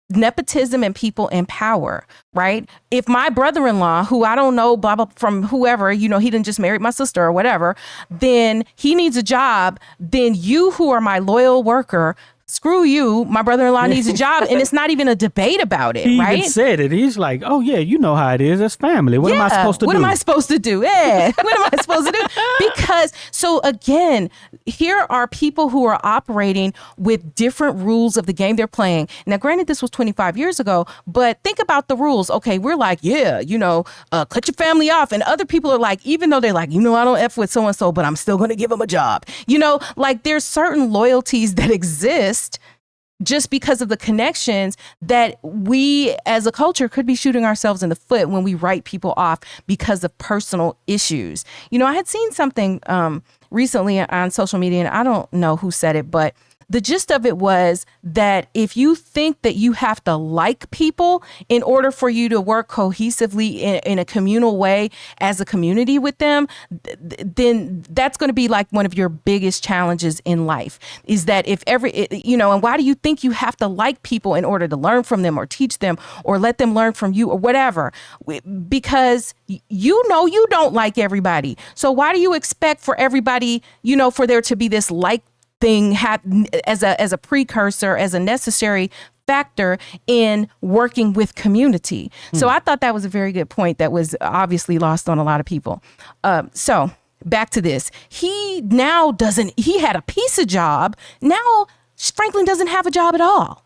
nepotism and people in power, right? If my brother-in-law, who I don't know, blah, blah, from whoever, he didn't just marry my sister or whatever, then he needs a job, then you who are my loyal worker, screw you, my brother-in-law needs a job. And it's not even a debate about it, he right? He even said it. He's like, oh, yeah, you know how it is. It's family. What am I supposed to do? What am I supposed to do? Yeah. What am I supposed to do? Because, so again, here are people who are operating with different rules of the game they're playing. Now, granted, this was 25 years ago, but think about the rules. Okay, we're like, cut your family off. And other people are like, even though they're like, I don't F with so-and-so, but I'm still going to give them a job. Like there's certain loyalties that exist just because of the connections that we as a culture could be shooting ourselves in the foot when we write people off because of personal issues. I had seen something recently on social media, and I don't know who said it, but the gist of it was that if you think that you have to like people in order for you to work cohesively in a communal way as a community with them, then that's going to be like one of your biggest challenges in life, is that if and why do you think you have to like people in order to learn from them or teach them or let them learn from you or whatever? Because you don't like everybody. So why do you expect for everybody, for there to be this like thing as a precursor, as a necessary factor in working with community? So I thought that was a very good point that was obviously lost on a lot of people. So back to this. He had a piece of job. Now Franklin doesn't have a job at all.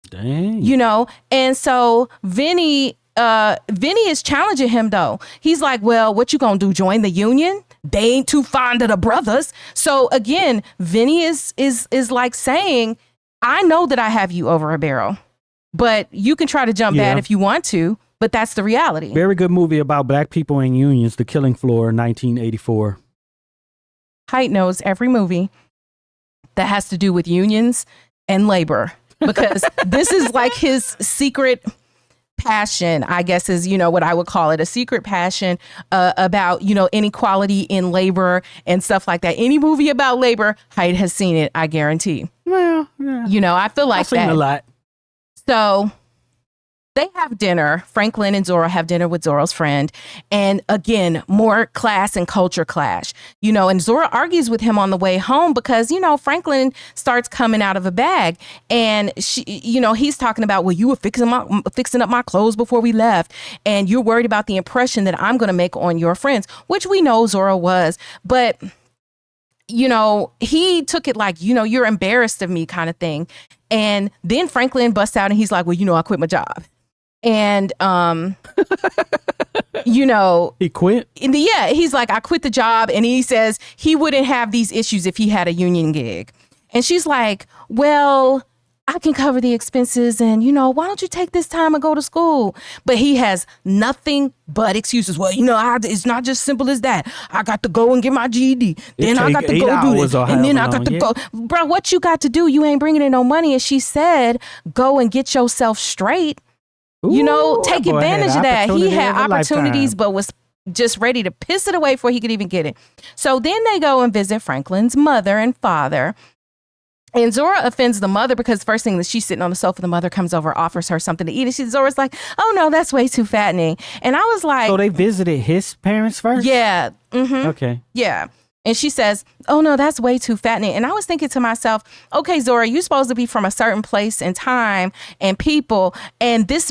Dang. And so Vinny is challenging him though. He's like, well, what you gonna do? Join the union? They ain't too fond of the brothers. So again, Vinny is like saying, I know that I have you over a barrel, but you can try to jump bad if you want to, but that's the reality. Very good movie about black people in unions, The Killing Floor, 1984. Heit knows every movie that has to do with unions and labor, because this is like his secret passion, I guess, is, what I would call it, a secret passion about, inequality in labor and stuff like that. Any movie about labor, Heit has seen it, I guarantee. Well, yeah. I feel like I've seen a lot. So they have dinner. Franklin and Zora have dinner with Zora's friend. And again, more class and culture clash, and Zora argues with him on the way home because, Franklin starts coming out of a bag, and she, he's talking about, well, you were fixing up my clothes before we left, and you're worried about the impression that I'm going to make on your friends, which we know Zora was. But, he took it like, you're embarrassed of me kind of thing. And then Franklin busts out and he's like, well, I quit my job. And, he quit. He's like, I quit the job. And he says he wouldn't have these issues if he had a union gig. And she's like, well, I can cover the expenses, and, why don't you take this time and go to school? But he has nothing but excuses. Well, it's not just simple as that. I got to go and get my GED. Then I got to go do this. And then I got to go. Bro, what you got to do? You ain't bringing in no money. And she said, go and get yourself straight. Take advantage of that. He had opportunities, but was just ready to piss it away before he could even get it. So then they go and visit Franklin's mother and father. And Zora offends the mother because the first thing that she's sitting on the sofa, the mother comes over, offers her something to eat. And Zora's like, oh, no, that's way too fattening. And I was like. So they visited his parents first? Yeah. Mm-hmm. Okay. Yeah. And she says, oh no, that's way too fattening. And I was thinking to myself, okay, Zora, you're supposed to be from a certain place and time and people, and this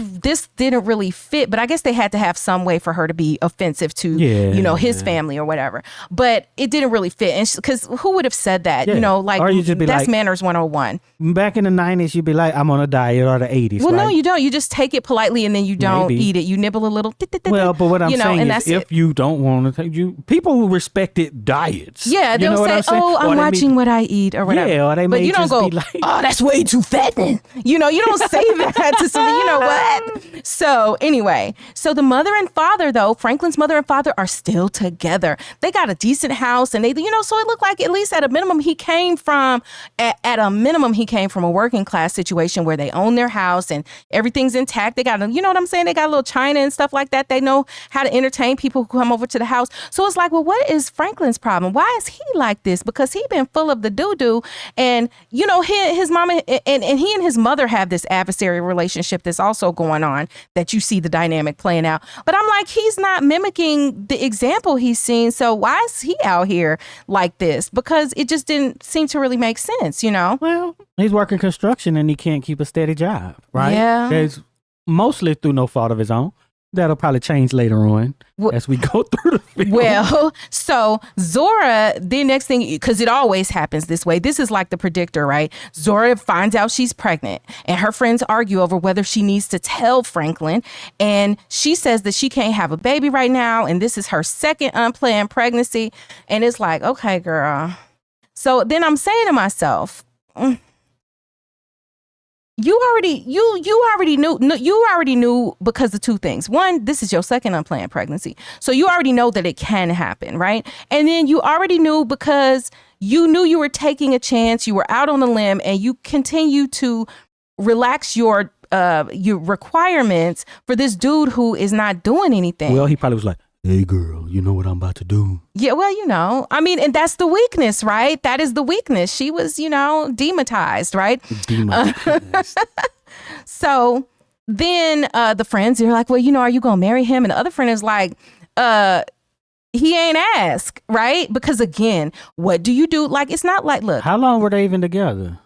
didn't really fit, but I guess they had to have some way for her to be offensive to, his family or whatever. But it didn't really fit. And because who would have said that? Yeah. Like, or you just be that's like, manners 101. Back in the 90s, you'd be like, I'm on a diet, or the 80s. Well, right? no, you don't. You just take it politely and then you don't eat it. You nibble a little. Well, but what I'm saying is, if it. you don't want to take people who respected diets. Yeah, they'll say, I'm watching what I eat or whatever. Yeah, or they but may you don't just go, be like, oh, that's way too fattening. You don't say that to somebody. You know what? So anyway, so the mother and father, though, Franklin's mother and father are still together. They got a decent house, and they, so it looked like at least at a minimum he came from a working class situation where they own their house and everything's intact. They got, you know what I'm saying? They got a little china and stuff like that. They know how to entertain people who come over to the house. So it's like, well, what is Franklin's problem? Why is he like this? Because he been full of the doo-doo, and his mama and he and his mother have this adversary relationship that's also going on, that you see the dynamic playing out. But I'm like, he's not mimicking the example he's seen. So why is he out here like this? Because it just didn't seem to really make sense, Well, he's working construction and he can't keep a steady job, right? Yeah. It's mostly through no fault of his own. That'll probably change later on as we go through the film. Well, so Zora, the next thing, because it always happens this way. This is like the predictor, right? Zora finds out she's pregnant, and her friends argue over whether she needs to tell Franklin. And she says that she can't have a baby right now, and this is her second unplanned pregnancy. And it's like, okay, girl. So then I'm saying to myself, you already knew because of two things. One, this is your second unplanned pregnancy. So you already know that it can happen, right? And then you already knew because you knew you were taking a chance, you were out on a limb, and you continue to relax your requirements for this dude who is not doing anything. Well, he probably was like, hey girl, you know what I'm about to do. Yeah, well, and that's the weakness, right? That is the weakness. She was, demonetized, right? Demonetized. So then the friends are like, well, are you going to marry him? And the other friend is like, he ain't asked, right? Because again, what do you do? Like, it's not like, look. How long were they even together?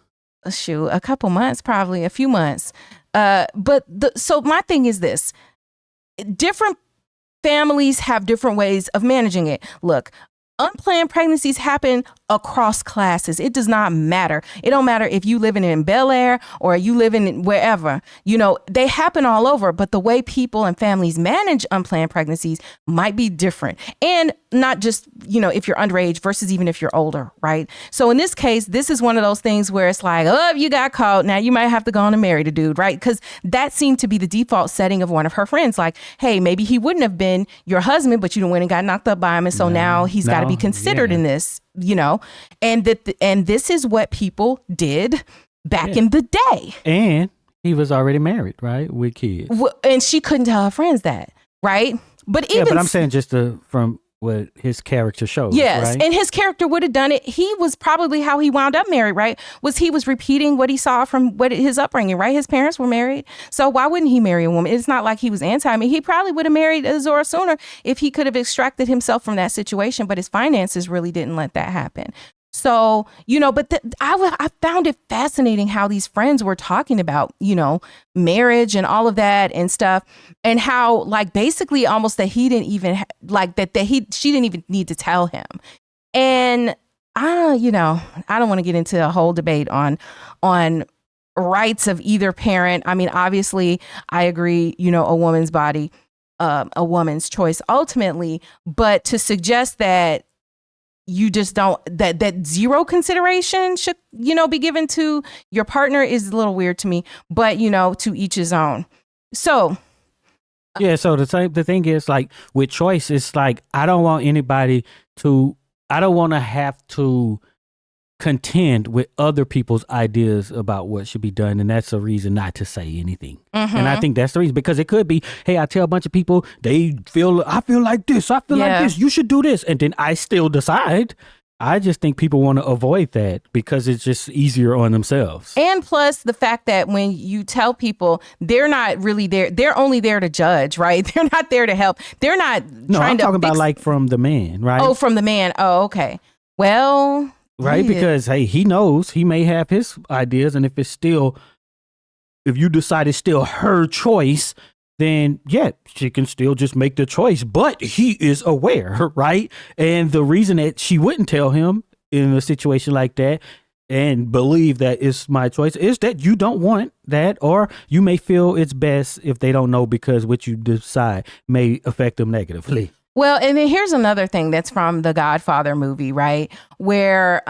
Shoot, a couple months, probably a few months. So my thing is this, different families have different ways of managing it. Look, unplanned pregnancies happen across classes. It does not matter. It don't matter if you living in Bel Air or you living in wherever. They happen all over. But the way people and families manage unplanned pregnancies might be different. And not just, if you're underage versus even if you're older, right? So in this case, this is one of those things where it's like, oh, you got caught. Now you might have to go on and marry the dude, right? Because that seemed to be the default setting of one of her friends. Like, hey, maybe he wouldn't have been your husband, but you went and got knocked up by him. And so now he's got to be considered in this, and this is what people did back in the day. And he was already married, right? With kids. And she couldn't tell her friends that, right? But I'm saying just from what his character shows. Yes, right? And his character would have done it. He was probably how he wound up married, right? He was repeating what he saw from his upbringing, right? His parents were married. So why wouldn't he marry a woman? It's not like he was anti. I mean, he probably would have married Zora sooner if he could have extracted himself from that situation, but his finances really didn't let that happen. So, but I found it fascinating how these friends were talking about, marriage and all of that and stuff, and how like basically almost that he didn't even she didn't even need to tell him. And I don't want to get into a whole debate on rights of either parent. I mean, obviously I agree, a woman's body, a woman's choice ultimately, but to suggest that you just don't, that zero consideration should, be given to your partner is a little weird to me, but, to each his own. So. Yeah. So the thing is, like with choice, it's like, I don't want to have to contend with other people's ideas about what should be done. And that's a reason not to say anything. Mm-hmm. And I think that's the reason, because it could be, hey, I tell a bunch of people, I feel like this, like this, you should do this. And then I still decide. I just think people want to avoid that because it's just easier on themselves. And plus the fact that when you tell people, they're not really there. They're only there to judge, right? They're not there to help. They're not trying to. I'm talking about like from the man, right? Oh, from the man. Oh, okay. Well, right? Because hey, he knows he may have his ideas, and if you decide it's still her choice, then yeah, she can still just make the choice. But he is aware, right? And the reason that she wouldn't tell him in a situation like that and believe that it's my choice is that you don't want that, or you may feel it's best if they don't know because what you decide may affect them negatively. Well, and then here's another thing that's from the Godfather movie, right? Where,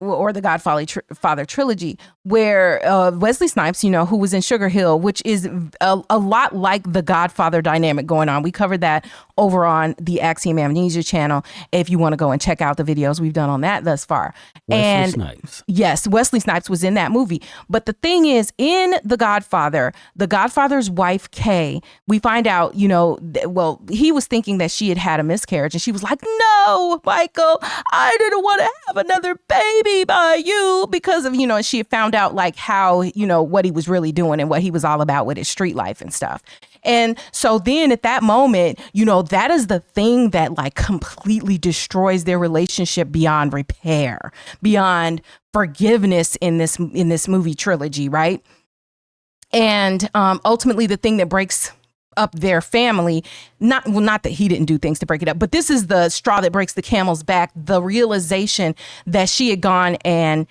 or the Godfather trilogy, where Wesley Snipes, who was in Sugar Hill, which is a lot like the Godfather dynamic going on. We covered that over on the Axiom Amnesia channel if you want to go and check out the videos we've done on that thus far. Wesley Snipes. Yes, Wesley Snipes was in that movie. But the thing is, in The Godfather's wife, Kay, we find out, he was thinking that she had a miscarriage, and she was like, no, Michael, I didn't want to have another baby by you, because of, she had found out like how, what he was really doing and what he was all about with his street life and stuff. And so then at that moment, that is the thing that like completely destroys their relationship beyond repair, beyond forgiveness in this movie trilogy, right? And ultimately the thing that breaks up their family, not that he didn't do things to break it up, but this is the straw that breaks the camel's back, the realization that she had gone and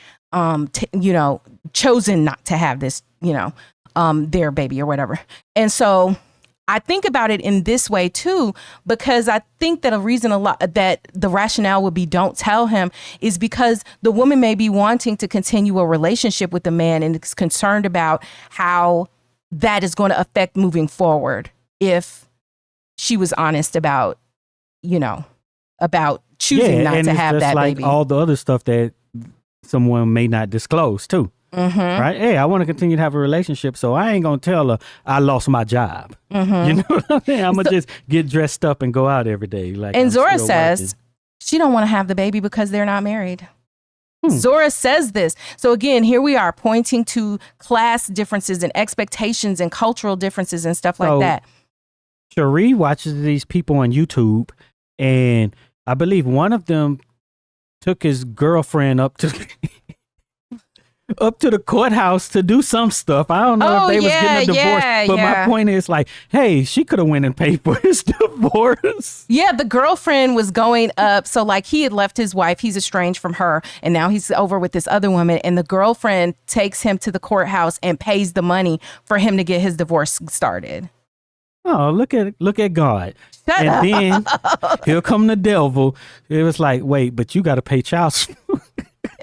chosen not to have this, their baby or whatever. And so I think about it in this way too, because I think that a reason that the rationale would be don't tell him is because the woman may be wanting to continue a relationship with the man and is concerned about how that is going to affect moving forward if she was honest about, about choosing not to have that like baby. All the other stuff that someone may not disclose too. Mm-hmm. Right? Hey, I want to continue to have a relationship, so I ain't going to tell her I lost my job. Mm-hmm. You know what I mean? I'm going to just get dressed up and go out every day. Like, and Zora says she don't want to have the baby because they're not married. Zora says this. So again, here we are pointing to class differences and expectations and cultural differences and stuff like that. Cheri watches these people on YouTube, and I believe one of them took his girlfriend up to the courthouse to do some stuff. I don't know if they was getting a divorce, but my point is like, hey, she could have went and paid for his divorce. Yeah, the girlfriend was going up. So like he had left his wife, he's estranged from her, and now he's over with this other woman, and the girlfriend takes him to the courthouse and pays the money for him to get his divorce started. Oh, look at God. Shut up. Then here come the devil. It was like, wait, but you got to pay child support.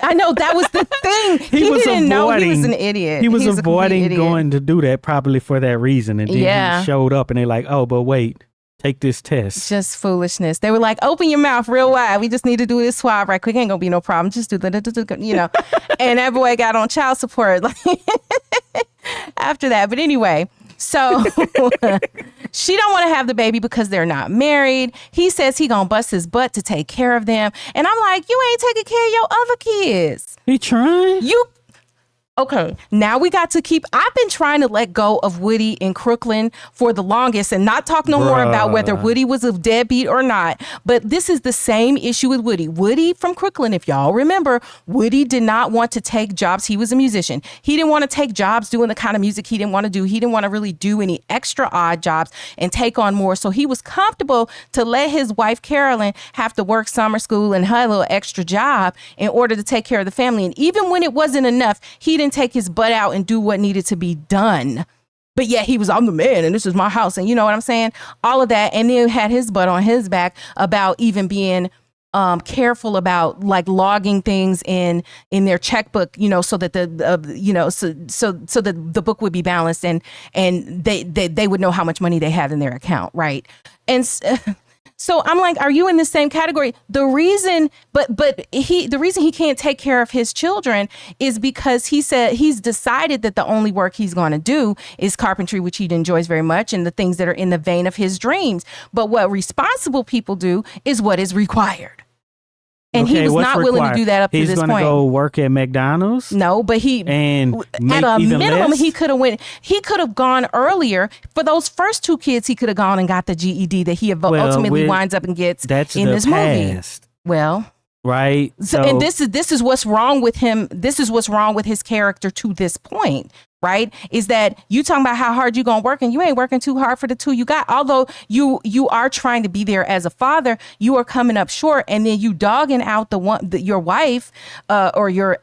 I know, that was the thing. He didn't know he was an idiot. He was avoiding going to do that probably for that reason. And then he showed up and they're like, oh, but wait, take this test. Just foolishness. They were like, open your mouth real wide. We just need to do this swab right quick. Ain't gonna be no problem. Just do that, And that boy got on child support after that. But anyway, so she don't want to have the baby because they're not married. He says he gonna bust his butt to take care of them. And I'm like, you ain't taking care of your other kids. He trying? Okay, now we got to I've been trying to let go of Woody in Crooklyn for the longest and not talk no more about whether Woody was a deadbeat or not. But this is the same issue with Woody. Woody from Crooklyn, if y'all remember, Woody did not want to take jobs. He was a musician. He didn't want to take jobs doing the kind of music he didn't want to do. He didn't want to really do any extra odd jobs and take on more. So he was comfortable to let his wife, Carolyn, have to work summer school and her little extra job in order to take care of the family. And even when it wasn't enough, he didn't take his butt out and do what needed to be done. But yeah, I'm the man and this is my house. And you know what I'm saying? All of that. And then had his butt on his back about even being careful about like logging things in their checkbook, so that so that the book would be balanced and they would know how much money they had in their account. Right. And so I'm like, are you in the same category? The reason he can't take care of his children is because he said he's decided that the only work he's going to do is carpentry, which he enjoys very much, and the things that are in the vein of his dreams. But what responsible people do is what is required. And he was not willing to do that up to this point. He's going to go work at McDonald's? No, but at a minimum, he could have gone earlier. For those first two kids, he could have gone and got the GED that he ultimately winds up and gets in this movie. Well, Right. So, and this is what's wrong with him. This is what's wrong with his character to this point, right? Is that you talking about how hard you gonna work, and you ain't working too hard for the two you got. Although you are trying to be there as a father, you are coming up short, and then you dogging out your wife, or your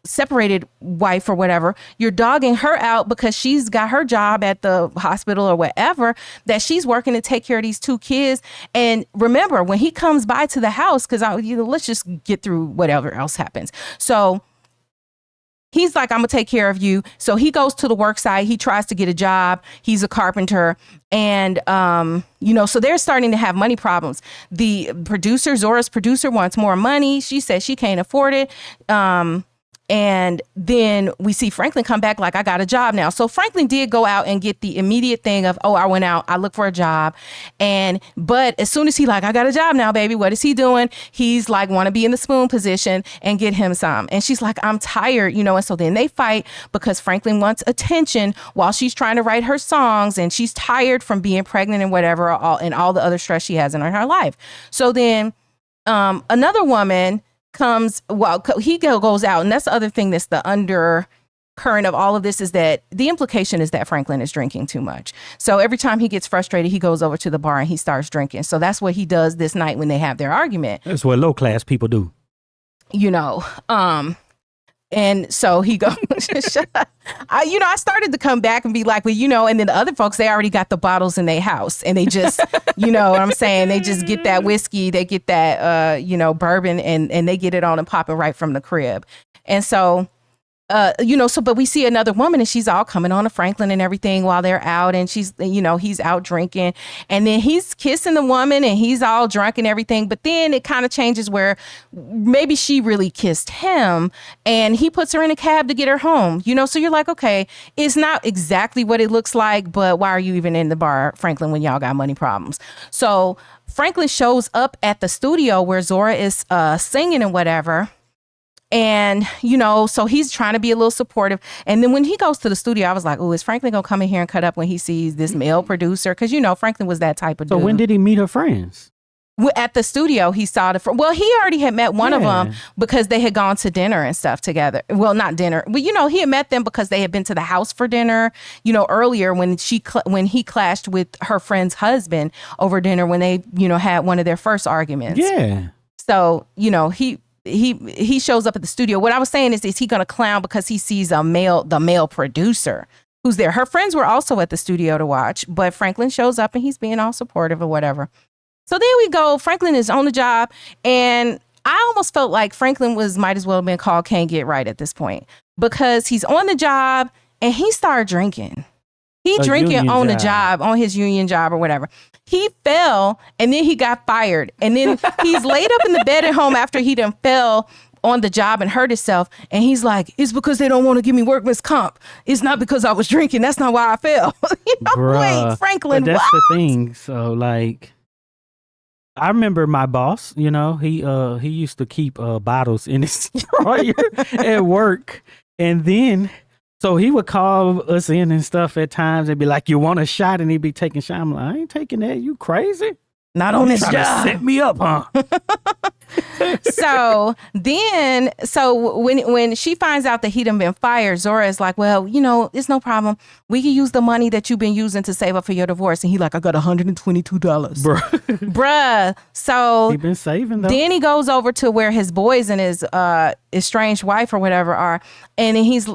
separated wife or whatever. You're dogging her out because she's got her job at the hospital or whatever, that she's working to take care of these two kids. And remember, when he comes by to the house, because let's just get through whatever else happens. So he's like, I'm gonna take care of you. So he goes to the work site. He tries to get a job. He's a carpenter. And, so they're starting to have money problems. The producer, Zora's producer, wants more money. She says she can't afford it. And then we see Franklin come back like, I got a job now. So Franklin did go out and get the immediate thing of, I went out, I looked for a job. But as soon as he like, I got a job now, baby, what is he doing? He's like, want to be in the spoon position and get him some. And she's like, I'm tired, and so then they fight because Franklin wants attention while she's trying to write her songs, and she's tired from being pregnant and whatever, and all the other stress she has in her life. So then another woman comes, he goes out, and that's the other thing that's the undercurrent of all of this, is that the implication is that Franklin is drinking too much. So every time he gets frustrated, he goes over to the bar and he starts drinking. So that's what he does this night when they have their argument. That's what low class people do. And so he goes, I started to come back and be like, well, and then the other folks, they already got the bottles in their house, and they just, what I'm saying? They just get that whiskey, they get that, bourbon, and they get it on and popping right from the crib. And so, but we see another woman, and she's all coming on to Franklin and everything while they're out, and she's, he's out drinking, and then he's kissing the woman, and he's all drunk and everything. But then it kind of changes where maybe she really kissed him, and he puts her in a cab to get her home, so you're like, okay, it's not exactly what it looks like, but why are you even in the bar, Franklin, when y'all got money problems? So Franklin shows up at the studio where Zora is singing and whatever. And, so he's trying to be a little supportive. And then when he goes to the studio, I was like, oh, is Franklin going to come in here and cut up when he sees this male producer? Because, Franklin was that type of dude. So when did he meet her friends? At the studio, he saw he already had met one of them because they had gone to dinner and stuff together. Well, not dinner. But, he had met them because they had been to the house for dinner, earlier when he clashed with her friend's husband over dinner when they, had one of their first arguments. Yeah. So, he shows up at the studio. What I was saying is he going to clown because he sees the male producer who's there? Her friends were also at the studio to watch, but Franklin shows up and he's being all supportive or whatever. So then we go, Franklin is on the job, and I almost felt like Franklin might as well have been called Can't Get Right at this point, because he's on the job and he started drinking. He drinking on the job, on his union job or whatever. He fell, and then he got fired. And then he's laid up in the bed at home after he done fell on the job and hurt himself. And he's like, it's because they don't want to give me workman's comp. It's not because I was drinking. That's not why I fell. Wait, Franklin, but that's the thing. So, like, I remember my boss, he used to keep bottles in his drawer at work. And then... so he would call us in and stuff at times and be like, you want a shot? And he'd be taking shots. I'm like, I ain't taking that. You crazy? Not on this job. To set me up, huh? So when she finds out that he done been fired, Zora is like, well, it's no problem. We can use the money that you've been using to save up for your divorce. And he like, I got $122. Bruh. So he been saving though. Then he goes over to where his boys and his estranged wife or whatever are. And then he's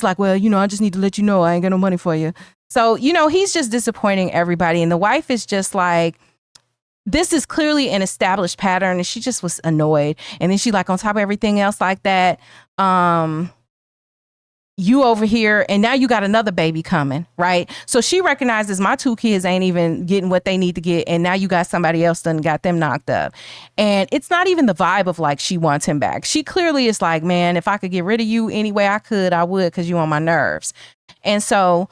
like, well, I just need to let you know I ain't got no money for you. So, he's just disappointing everybody. And the wife is just like, this is clearly an established pattern, and she just was annoyed. And then she like, on top of everything else like that, you over here, and now you got another baby coming, right? So she recognizes my two kids ain't even getting what they need to get, and now you got somebody else done got them knocked up. And it's not even the vibe of like she wants him back. She clearly is like, man, if I could get rid of you any way I could, I would, because you on my nerves. And so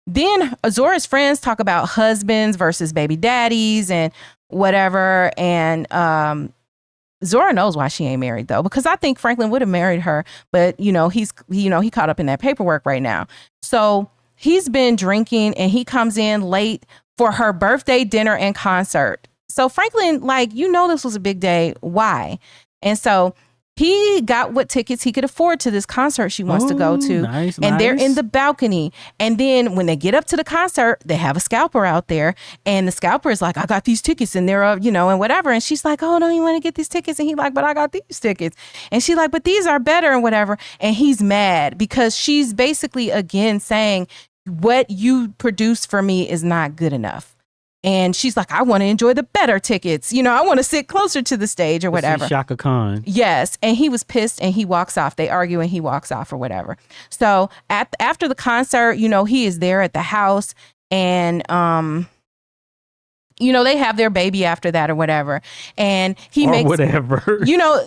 then Zora's friends talk about husbands versus baby daddies and whatever. And Zora knows why she ain't married though, because I think Franklin would have married her, but he caught up in that paperwork right now. So he's been drinking, and he comes in late for her birthday dinner and concert. So Franklin, like, this was a big day. Why? And so he got what tickets he could afford to this concert she wants to go to. Nice, and they're in the balcony. And then when they get up to the concert, they have a scalper out there. And the scalper is like, I got these tickets and they're, and whatever. And she's like, oh, don't you want to get these tickets? And he's like, but I got these tickets. And she's like, but these are better and whatever. And he's mad because she's basically, again, saying what you produce for me is not good enough. And she's like, I want to enjoy the better tickets. I want to sit closer to the stage or whatever. Shaka Khan. Yes. And he was pissed and he walks off. They argue and he walks off or whatever. So after the concert, he is there at the house and, they have their baby after that or whatever. And he makes whatever.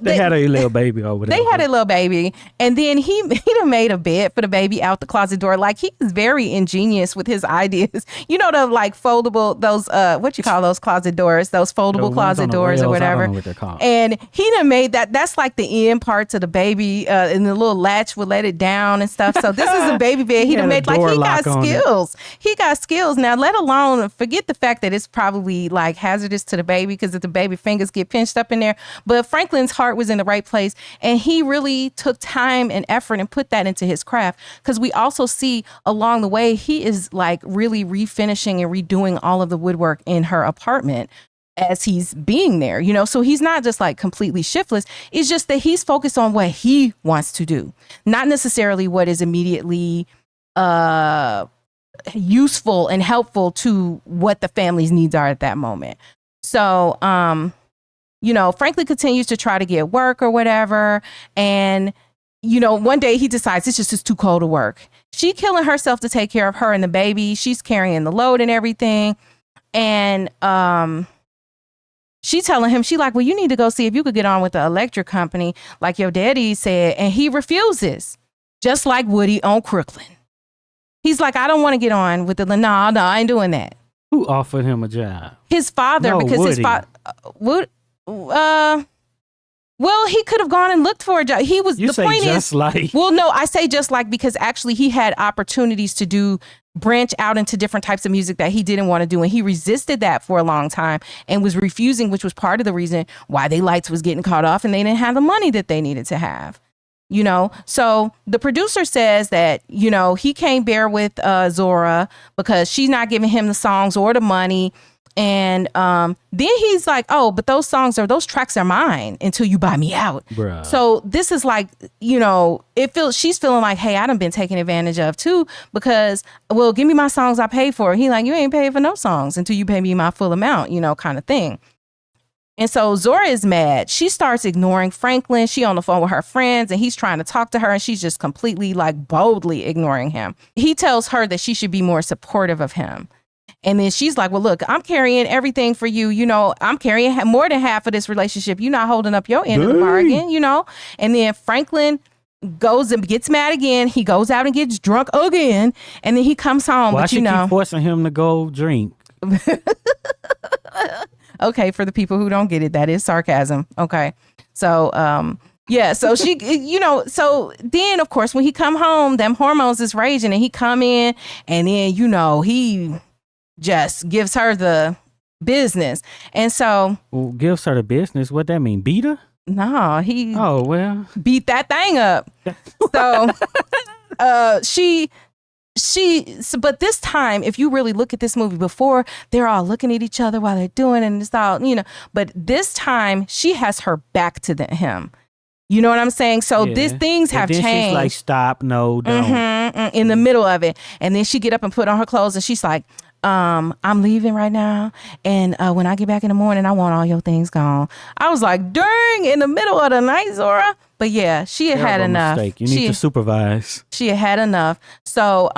They had a little baby or whatever. They had a little baby. And then he done made a bed for the baby out the closet door. Like, he is very ingenious with his ideas. The like foldable, those, what you call those closet doors, those foldable closet doors or whatever. I don't know what they're called. And he done made that. That's like the end parts of the baby and the little latch would let it down and stuff. So this is a baby bed. He done made, like, he got skills. He got skills. Now, let alone, forget the fact that it's probably like hazardous to the baby because if the baby fingers get pinched up in there. But Franklin's heart was in the right place. And he really took time and effort and put that into his craft. Because we also see along the way, he is like really refinishing and redoing all of the woodwork in her apartment as he's being there, so he's not just like completely shiftless. It's just that he's focused on what he wants to do, not necessarily what is immediately useful and helpful to what the family's needs are at that moment. So, Franklin continues to try to get work or whatever. And, one day he decides it's too cold to work. She killing herself to take care of her and the baby. She's carrying the load and everything. And, she telling him, she like, well, you need to go see if you could get on with the electric company like your daddy said. And he refuses, just like Woody on Crooklyn. He's like, I don't want to get on with the, no, I ain't doing that. Who offered him a job? His father, No, because Woody. his father, well, he could have gone and looked for a job. He was, You the say point just is, like. well, no, I say just like, because actually he had opportunities to branch out into different types of music that he didn't want to do. And he resisted that for a long time and was refusing, which was part of the reason why they lights was getting cut off and they didn't have the money that they needed to have. So the producer says that, he can't bear with Zora because she's not giving him the songs or the money. And then he's like, oh, but those tracks are mine until you buy me out. Bruh. So this is like, she's feeling like, hey, I done been taken advantage of too, because, well, give me my songs I paid for. He like, you ain't paid for no songs until you pay me my full amount, kind of thing. And so Zora is mad. She starts ignoring Franklin. She on the phone with her friends and he's trying to talk to her and she's just completely like boldly ignoring him. He tells her that she should be more supportive of him. And then she's like, well, look, I'm carrying everything for you. I'm carrying more than half of this relationship. You're not holding up your end of the bargain, And then Franklin goes and gets mad again. He goes out and gets drunk again. And then he comes home. Why but she keep forcing him to go drink? Okay, for the people who don't get it, that is sarcasm. Okay. So, yeah, so she, so then, of course, when he come home, them hormones is raging and he come in and then, he just gives her the business. And so. Well, gives her the business? What that mean? Beat her? No, he. Oh, well. Beat that thing up. So, but this time, if you really look at this movie before, they're all looking at each other while they're doing it and it's all, but this time she has her back to him. You know what I'm saying? So these things have changed. She's like, stop, no, don't. In the middle of it. And then she get up and put on her clothes and she's like, I'm leaving right now. And when I get back in the morning, I want all your things gone. I was like, dang, in the middle of the night, Zora. But yeah, she had enough. Mistake. You need to supervise. She had enough. So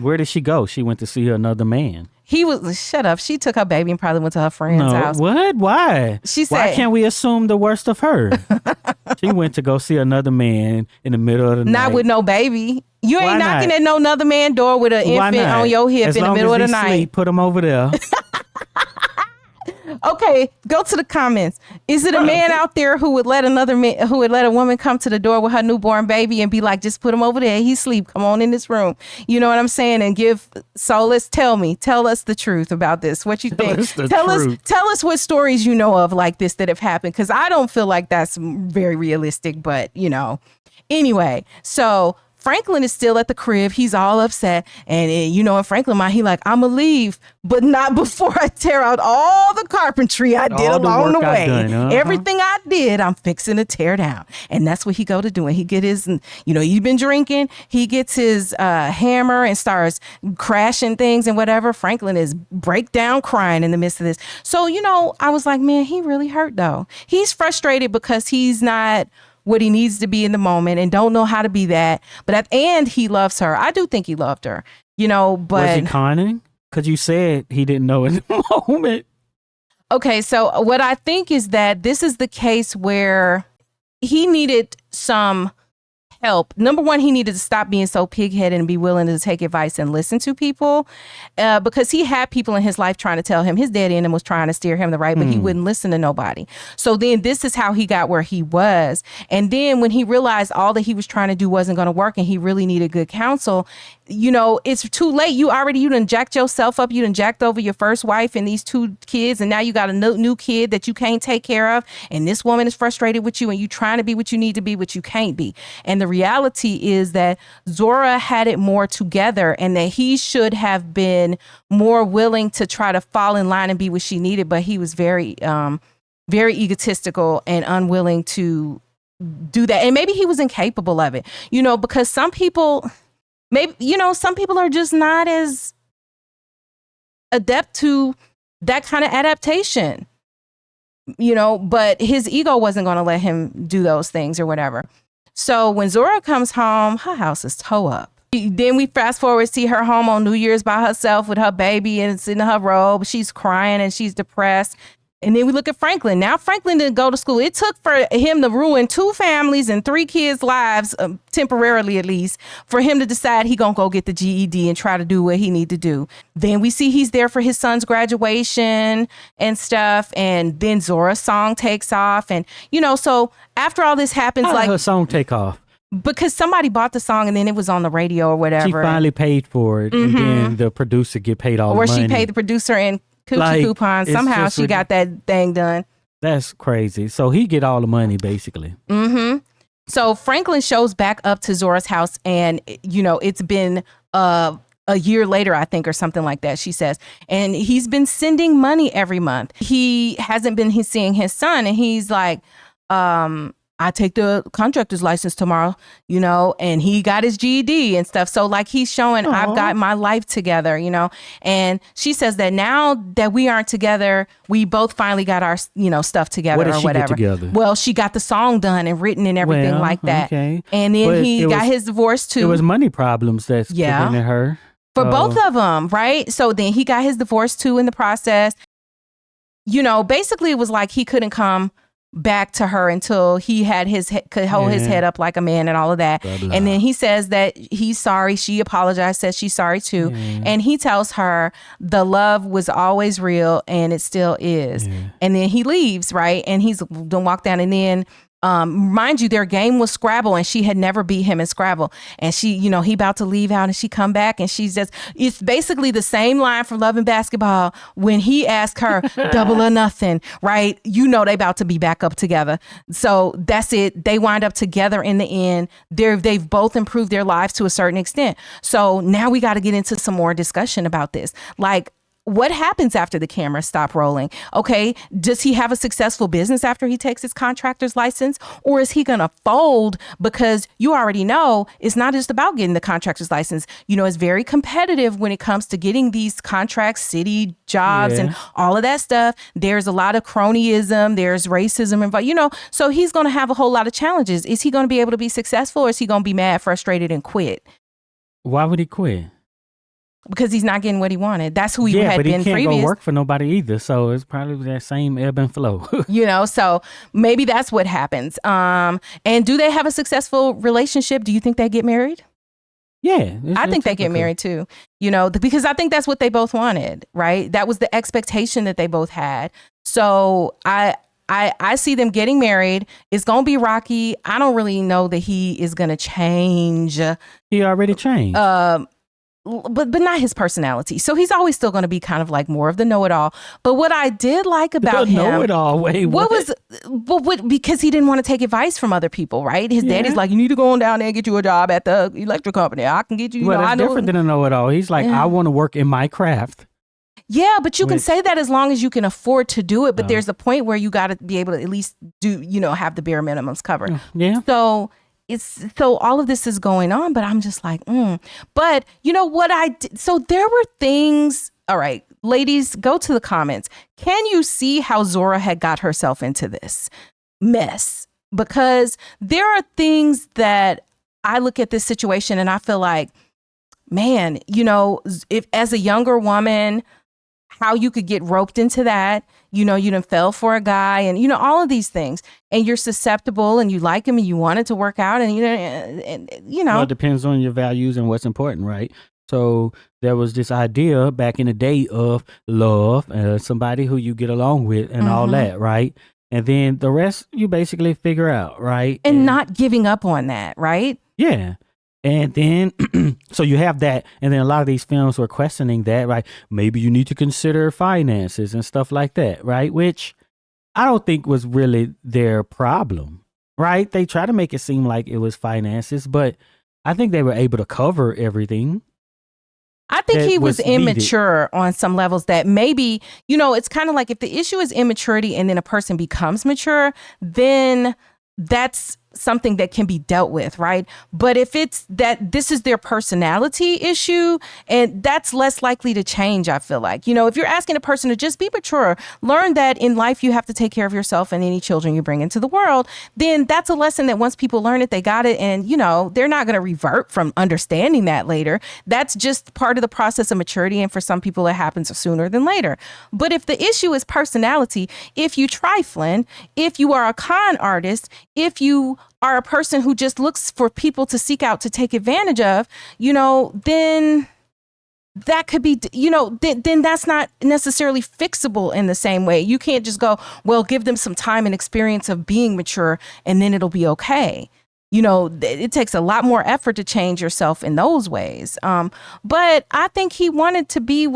where did she go? She went to see another man. Shut up. She took her baby and probably went to her friend's house. What? Why? She said, why can't we assume the worst of her? She went to go see another man in the middle of the night. Not with no baby. You ain't knocking not? at no other man's door with an infant on your hip in the middle of the night. Sleep, put him over there. Okay, go to the comments. Is it a man out there who would let a woman come to the door with her newborn baby and be like, just put him over there, he's asleep, come on in this room? You know what I'm saying? And tell us the truth about this. What you think? Tell us what stories you know of like this that have happened, because I don't feel like that's very realistic, but anyway, so Franklin is still at the crib. He's all upset. And, in Franklin mind, he like, I'm going to leave, but not before I tear out all the carpentry I did along the way. Everything I did, I'm fixing to tear down. And that's what he go to doing. He get his, he's been drinking. He gets his hammer and starts crashing things and whatever. Franklin is break down crying in the midst of this. So, I was like, man, he really hurt though. He's frustrated because he's not what he needs to be in the moment and don't know how to be that. But at the end, he loves her. I do think he loved her, but... Was he conning? Because you said he didn't know in the moment. Okay, so what I think is that this is the case where he needed some help. Number one, he needed to stop being so pig-headed and be willing to take advice and listen to people, because he had people in his life trying to tell him, his daddy in him was trying to steer him the right, but he wouldn't listen to nobody. So then this is how he got where he was. And then when he realized all that he was trying to do wasn't going to work and he really needed good counsel, it's too late. You done jacked yourself up. You done jacked over your first wife and these two kids. And now you got a new kid that you can't take care of. And this woman is frustrated with you and you trying to be what you need to be, but you can't be. And the reality is that Zora had it more together and that he should have been more willing to try to fall in line and be what she needed. But he was very, very egotistical and unwilling to do that. And maybe he was incapable of it, because some people are just not as adept to that kind of adaptation, but his ego wasn't going to let him do those things or whatever. So when Zora comes home, her house is toe up. Then we fast forward, see her home on New Year's by herself with her baby and it's in her robe. She's crying and she's depressed. And then we look at Franklin. Now Franklin didn't go to school. It took for him to ruin 2 families and 3 kids' lives, temporarily at least, for him to decide he gonna go get the GED and try to do what he need to do. Then we see he's there for his son's graduation and stuff. And then Zora's song takes off. And, so after all this happens, how did her song take off? Because somebody bought the song and then it was on the radio or whatever. She finally paid for it. And then the producer get paid all the money. Or she paid the producer in coochie coupons. Somehow she got that thing done. That's crazy. So he get all the money basically. So Franklin shows back up to Zora's house and, it's been a year later, I think, or something like that, she says. And he's been sending money every month. He hasn't been seeing his son. And he's like, I take the contractor's license tomorrow, and he got his GED and stuff. So like he's showing, I've got my life together, and she says that now that we aren't together, we both finally got our, stuff together what did or she whatever. Get together? Well, she got the song done and written and everything like that. Okay. And then he got his divorce too. It was money problems that's preventing her. For both of them, right? So then he got his divorce too in the process. Basically it was like he couldn't come back to her until he had could hold his head up like a man and all of that. Blah, blah. And then he says that he's sorry. She apologized, says she's sorry too. And he tells her the love was always real and it still is. And then he leaves, right? And he's gonna walk down and then mind you, their game was Scrabble and she had never beat him in Scrabble. And she, he about to leave out and she come back and she's just, it's basically the same line from Love and Basketball when he asked her double or nothing, right? They about to be back up together. So that's it. They wind up together in the end. They've both improved their lives to a certain extent. So now we got to get into some more discussion about this. Like, what happens after the cameras stop rolling? Okay, does he have a successful business after he takes his contractor's license? Or is he going to fold? Because you already know it's not just about getting the contractor's license. It's very competitive when it comes to getting these contracts, city jobs and all of that stuff. There's a lot of cronyism. There's racism involved, so he's going to have a whole lot of challenges. Is he going to be able to be successful or is he going to be mad, frustrated and quit? Why would he quit? Because he's not getting what he wanted. That's who he had but been he can't previous. Go work for nobody either. So it's probably that same ebb and flow. So maybe that's what happens. And do they have a successful relationship? Do you think they get married? Yeah. I think they get married too, because I think that's what they both wanted, right? That was the expectation that they both had. So I see them getting married. It's gonna be rocky. I don't really know that he is gonna change. He already changed. But not his personality. So he's always still going to be kind of like more of the know-it-all. But what I did like about him, know-it-all. Wait, what? Because he didn't want to take advice from other people, right? His daddy's like, you need to go on down there and get you a job at the electric company. I can get you. Well, that's different than a know-it-all. He's like, I want to work in my craft. Yeah, but you can say that as long as you can afford to do it. But there's a point where you got to be able to at least do, have the bare minimums covered. Yeah. So all of this is going on, but I'm just like, But you know what I did? So there were things. All right, ladies, go to the comments. Can you see how Zora had got herself into this mess? Because there are things that I look at this situation and I feel like, man, if as a younger woman, how you could get roped into that, you done fell for a guy and, all of these things, and you're susceptible and you like him and you want it to work out and, Well, it depends on your values and what's important, right? So there was this idea back in the day of love, somebody who you get along with and all that, right? And then the rest you basically figure out, right? And not giving up on that, right? Yeah. And then, so you have that. And then a lot of these films were questioning that, right? Maybe you need to consider finances and stuff like that, right? Which I don't think was really their problem, right? They try to make it seem like it was finances, but I think they were able to cover everything. I think he was immature on some levels that maybe, it's kind of like if the issue is immaturity and then a person becomes mature, then that's something that can be dealt with, right? But if it's that this is their personality issue, and that's less likely to change, I feel like. If you're asking a person to just be mature, learn that in life you have to take care of yourself and any children you bring into the world, then that's a lesson that once people learn it, they got it, and they're not going to revert from understanding that later. That's just part of the process of maturity, and for some people it happens sooner than later. But if the issue is personality, if you trifling, if you are a con artist, if you are a person who just looks for people to seek out to take advantage of, then that could be, then that's not necessarily fixable in the same way. You can't just go, well, give them some time and experience of being mature and then it'll be okay. It takes a lot more effort to change yourself in those ways. But I think he wanted to be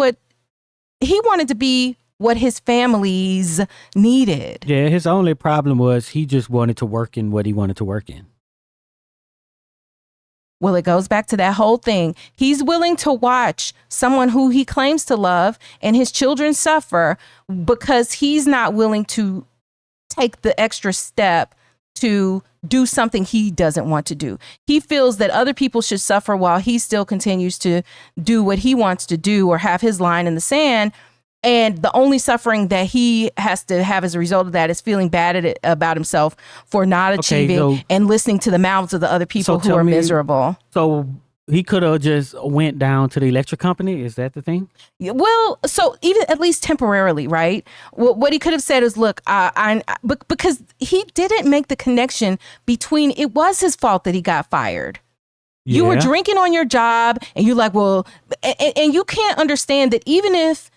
what his families needed. Yeah, his only problem was he just wanted to work in what he wanted to work in. Well, it goes back to that whole thing. He's willing to watch someone who he claims to love and his children suffer because he's not willing to take the extra step to do something he doesn't want to do. He feels that other people should suffer while he still continues to do what he wants to do or have his line in the sand. And the only suffering that he has to have as a result of that is feeling bad about himself for not achieving and listening to the mouths of the other people who are miserable. So he could have just went down to the electric company. Is that the thing? Well, so even at least temporarily, right? What he could have said is, look, because he didn't make the connection between it was his fault that he got fired. Yeah. You were drinking on your job and you're like, well, and you can't understand that even if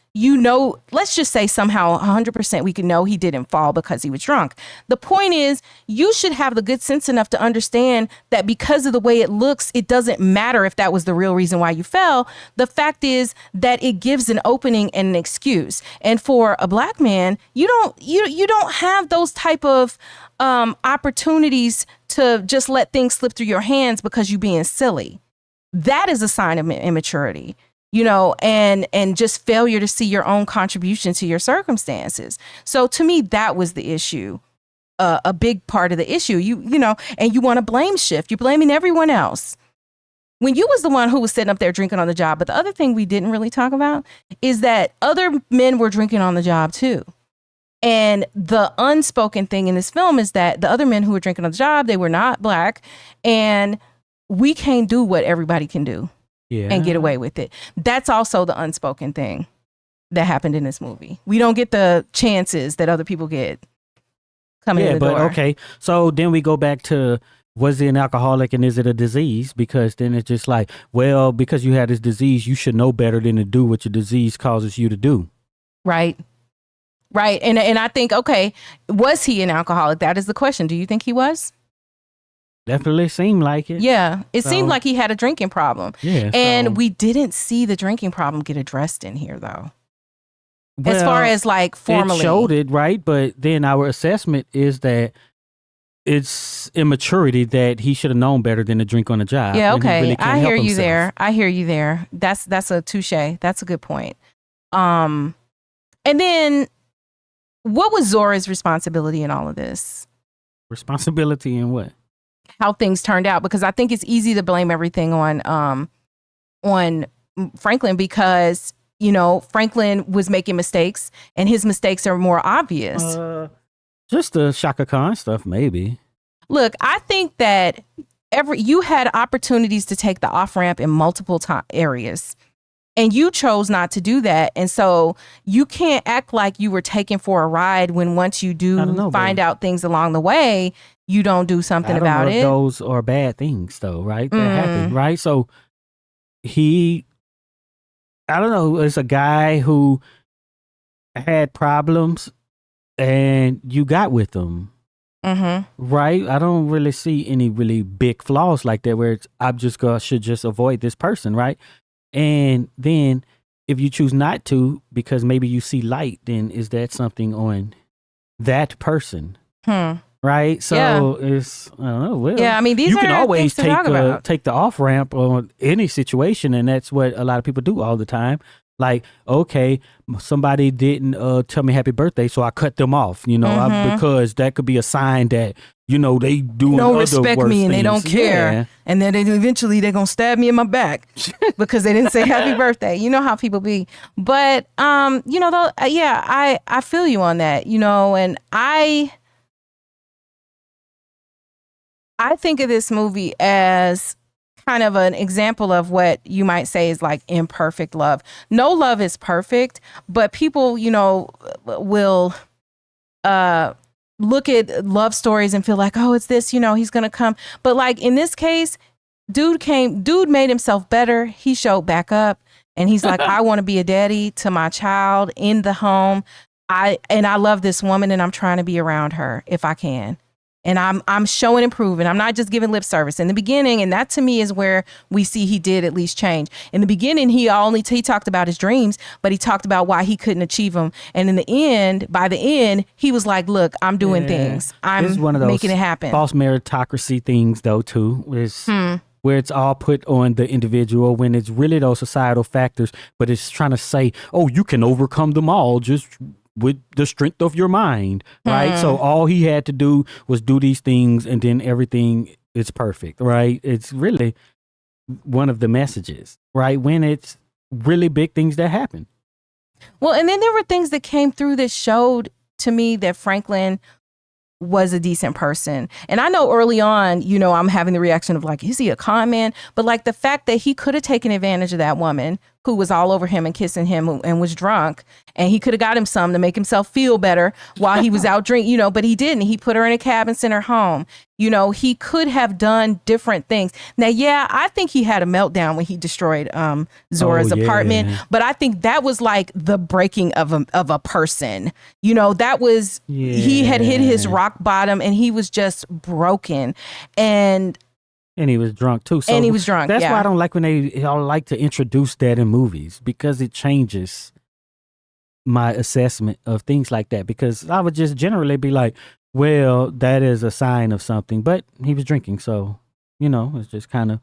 let's just say somehow 100% we can know he didn't fall because he was drunk. The point is, you should have the good sense enough to understand that because of the way it looks, it doesn't matter if that was the real reason why you fell. The fact is that it gives an opening and an excuse. And for a black man, you don't have those type of opportunities to just let things slip through your hands because you're being silly. That is a sign of immaturity. And just failure to see your own contribution to your circumstances. So to me, that was the issue, a big part of the issue. And you want to blame shift. You're blaming everyone else when you was the one who was sitting up there drinking on the job. But the other thing we didn't really talk about is that other men were drinking on the job too. And the unspoken thing in this film is that the other men who were drinking on the job, they were not black, and we can't do what everybody can do. Yeah. And get away with it. That's also the unspoken thing that happened in this movie. We don't get the chances that other people get coming in the door. Okay. So then we go back to, was he an alcoholic and is it a disease? Because then it's just like, well, because you had this disease, you should know better than to do what your disease causes you to do. Right. Right. And I think, okay, was he an alcoholic? That is the question. Do you think he was? Definitely seemed like it. Yeah. It seemed like he had a drinking problem. Yeah. And we didn't see the drinking problem get addressed in here, though. Well, as far as like formally. It showed it, right? But then our assessment is that it's immaturity, that he should have known better than to drink on the job. Yeah, and he okay. really can't I hear help you himself. there. I hear you there. That's a touche. That's a good point. And then what was Zora's responsibility in all of this? Responsibility in what? How things turned out, because I think it's easy to blame everything on Franklin, because Franklin was making mistakes and his mistakes are more obvious. Just the Shaka Khan stuff, maybe. Look, I think that you had opportunities to take the off ramp in multiple areas, and you chose not to do that. And so you can't act like you were taken for a ride when once you do find out things along the way, you don't do something about it. Those are bad things, though, right? That happen, right? So I don't know, it's a guy who had problems and you got with them. Right? I don't really see any really big flaws like that where should just avoid this person, right? And then if you choose not to because maybe you see light, then is that something on that person? Right? So it's, I don't know. Well, yeah, I mean, you can always take the off ramp on any situation, and that's what a lot of people do all the time. Like, okay, somebody didn't tell me happy birthday, so I cut them off, because that could be a sign that, they don't respect me and they don't care. Yeah. And then eventually they're going to stab me in my back because they didn't say happy birthday. You know how people be. But, I feel you on that, and I think of this movie as kind of an example of what you might say is like imperfect love. No love is perfect, but people, will look at love stories and feel like, oh, it's this, he's going to come. But like in this case, dude made himself better. He showed back up and he's like, I want to be a daddy to my child in the home. I love this woman and I'm trying to be around her if I can. And I'm showing and proving. I'm not just giving lip service. In the beginning, and that to me is where we see he did at least change. In the beginning, he talked about his dreams, but he talked about why he couldn't achieve them. And by the end, he was like, look, I'm doing things. I'm one of those making it happen. False meritocracy things, though, too, where it's all put on the individual when it's really those societal factors, but it's trying to say, oh, you can overcome them all just with the strength of your mind, right? So all he had to do was do these things and then everything is perfect, right? It's really one of the messages, right? When it's really big things that happen. Well, and then there were things that came through that showed to me that Franklin was a decent person. And I know early on, I'm having the reaction of like, is he a con man? But like the fact that he could have taken advantage of that woman who was all over him and kissing him and was drunk, and he could have got him some to make himself feel better while he was out drinking, but he didn't. He put her in a cab and sent her home. He could have done different things. Now, yeah, I think he had a meltdown when he destroyed Zora's apartment, but I think that was like the breaking of a person. That was, he had hit his rock bottom and he was just broken. And he was drunk too. So and he was drunk. That's why I don't like when they all like to introduce that in movies, because it changes my assessment of things like that. Because I would just generally be like, well, that is a sign of something, but he was drinking. So, it's just kind of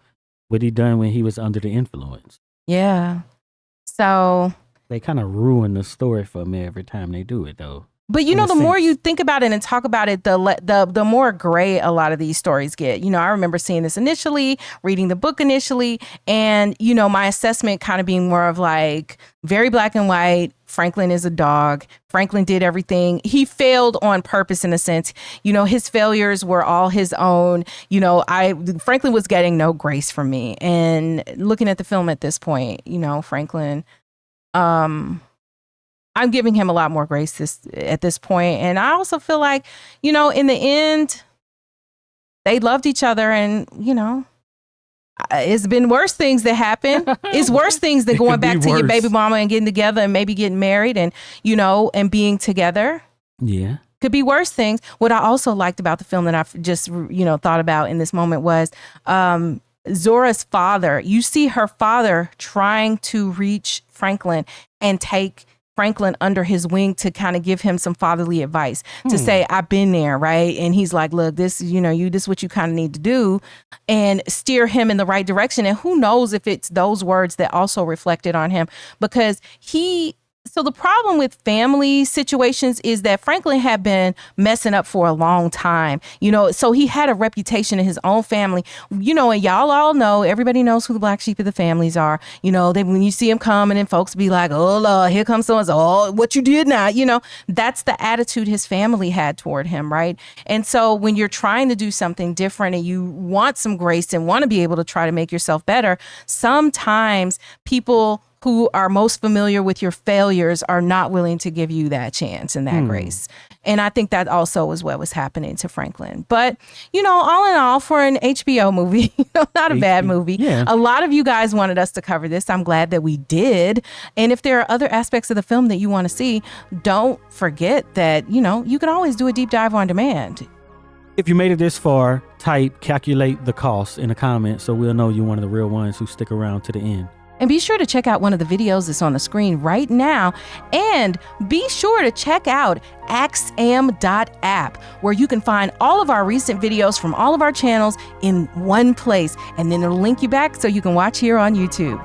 what he done when he was under the influence. Yeah. So they kind of ruin the story for me every time they do it, though. But the more you think about it and talk about it, the more gray a lot of these stories get. I remember seeing this initially, reading the book initially, and my assessment kind of being more of like very black and white. Franklin is a dog. Franklin did everything. He failed on purpose in a sense. His failures were all his own. Franklin was getting no grace from me. And looking at the film at this point, Franklin, I'm giving him a lot more grace at this point. And I also feel like, in the end, they loved each other and, It's been worse things that happen. It's worse things than going back to your baby mama and getting together and maybe getting married and, and being together. Yeah. Could be worse things. What I also liked about the film that I just, thought about in this moment was Zora's father. You see her father trying to reach Franklin and take Franklin under his wing to kind of give him some fatherly advice to say, I've been there, right? And he's like, look, this, this is what you kind of need to do, and steer him in the right direction. And who knows if it's those words that also reflected on him, because so the problem with family situations is that Franklin had been messing up for a long time, so he had a reputation in his own family, and y'all all know, everybody knows who the black sheep of the families are. When you see him coming and folks be like, oh, Lord, here comes so-and-so, oh, what you did now, that's the attitude his family had toward him, right? And so when you're trying to do something different and you want some grace and want to be able to try to make yourself better, sometimes people who are most familiar with your failures are not willing to give you that chance and that grace. And I think that also is what was happening to Franklin. But, all in all, for an HBO movie, not a bad movie. Yeah. A lot of you guys wanted us to cover this. I'm glad that we did. And if there are other aspects of the film that you want to see, don't forget that, you can always do a deep dive on demand. If you made it this far, type calculate the cost in the comments so we'll know you're one of the real ones who stick around to the end. And be sure to check out one of the videos that's on the screen right now. And be sure to check out axiom.app, where you can find all of our recent videos from all of our channels in one place. And then it'll link you back so you can watch here on YouTube.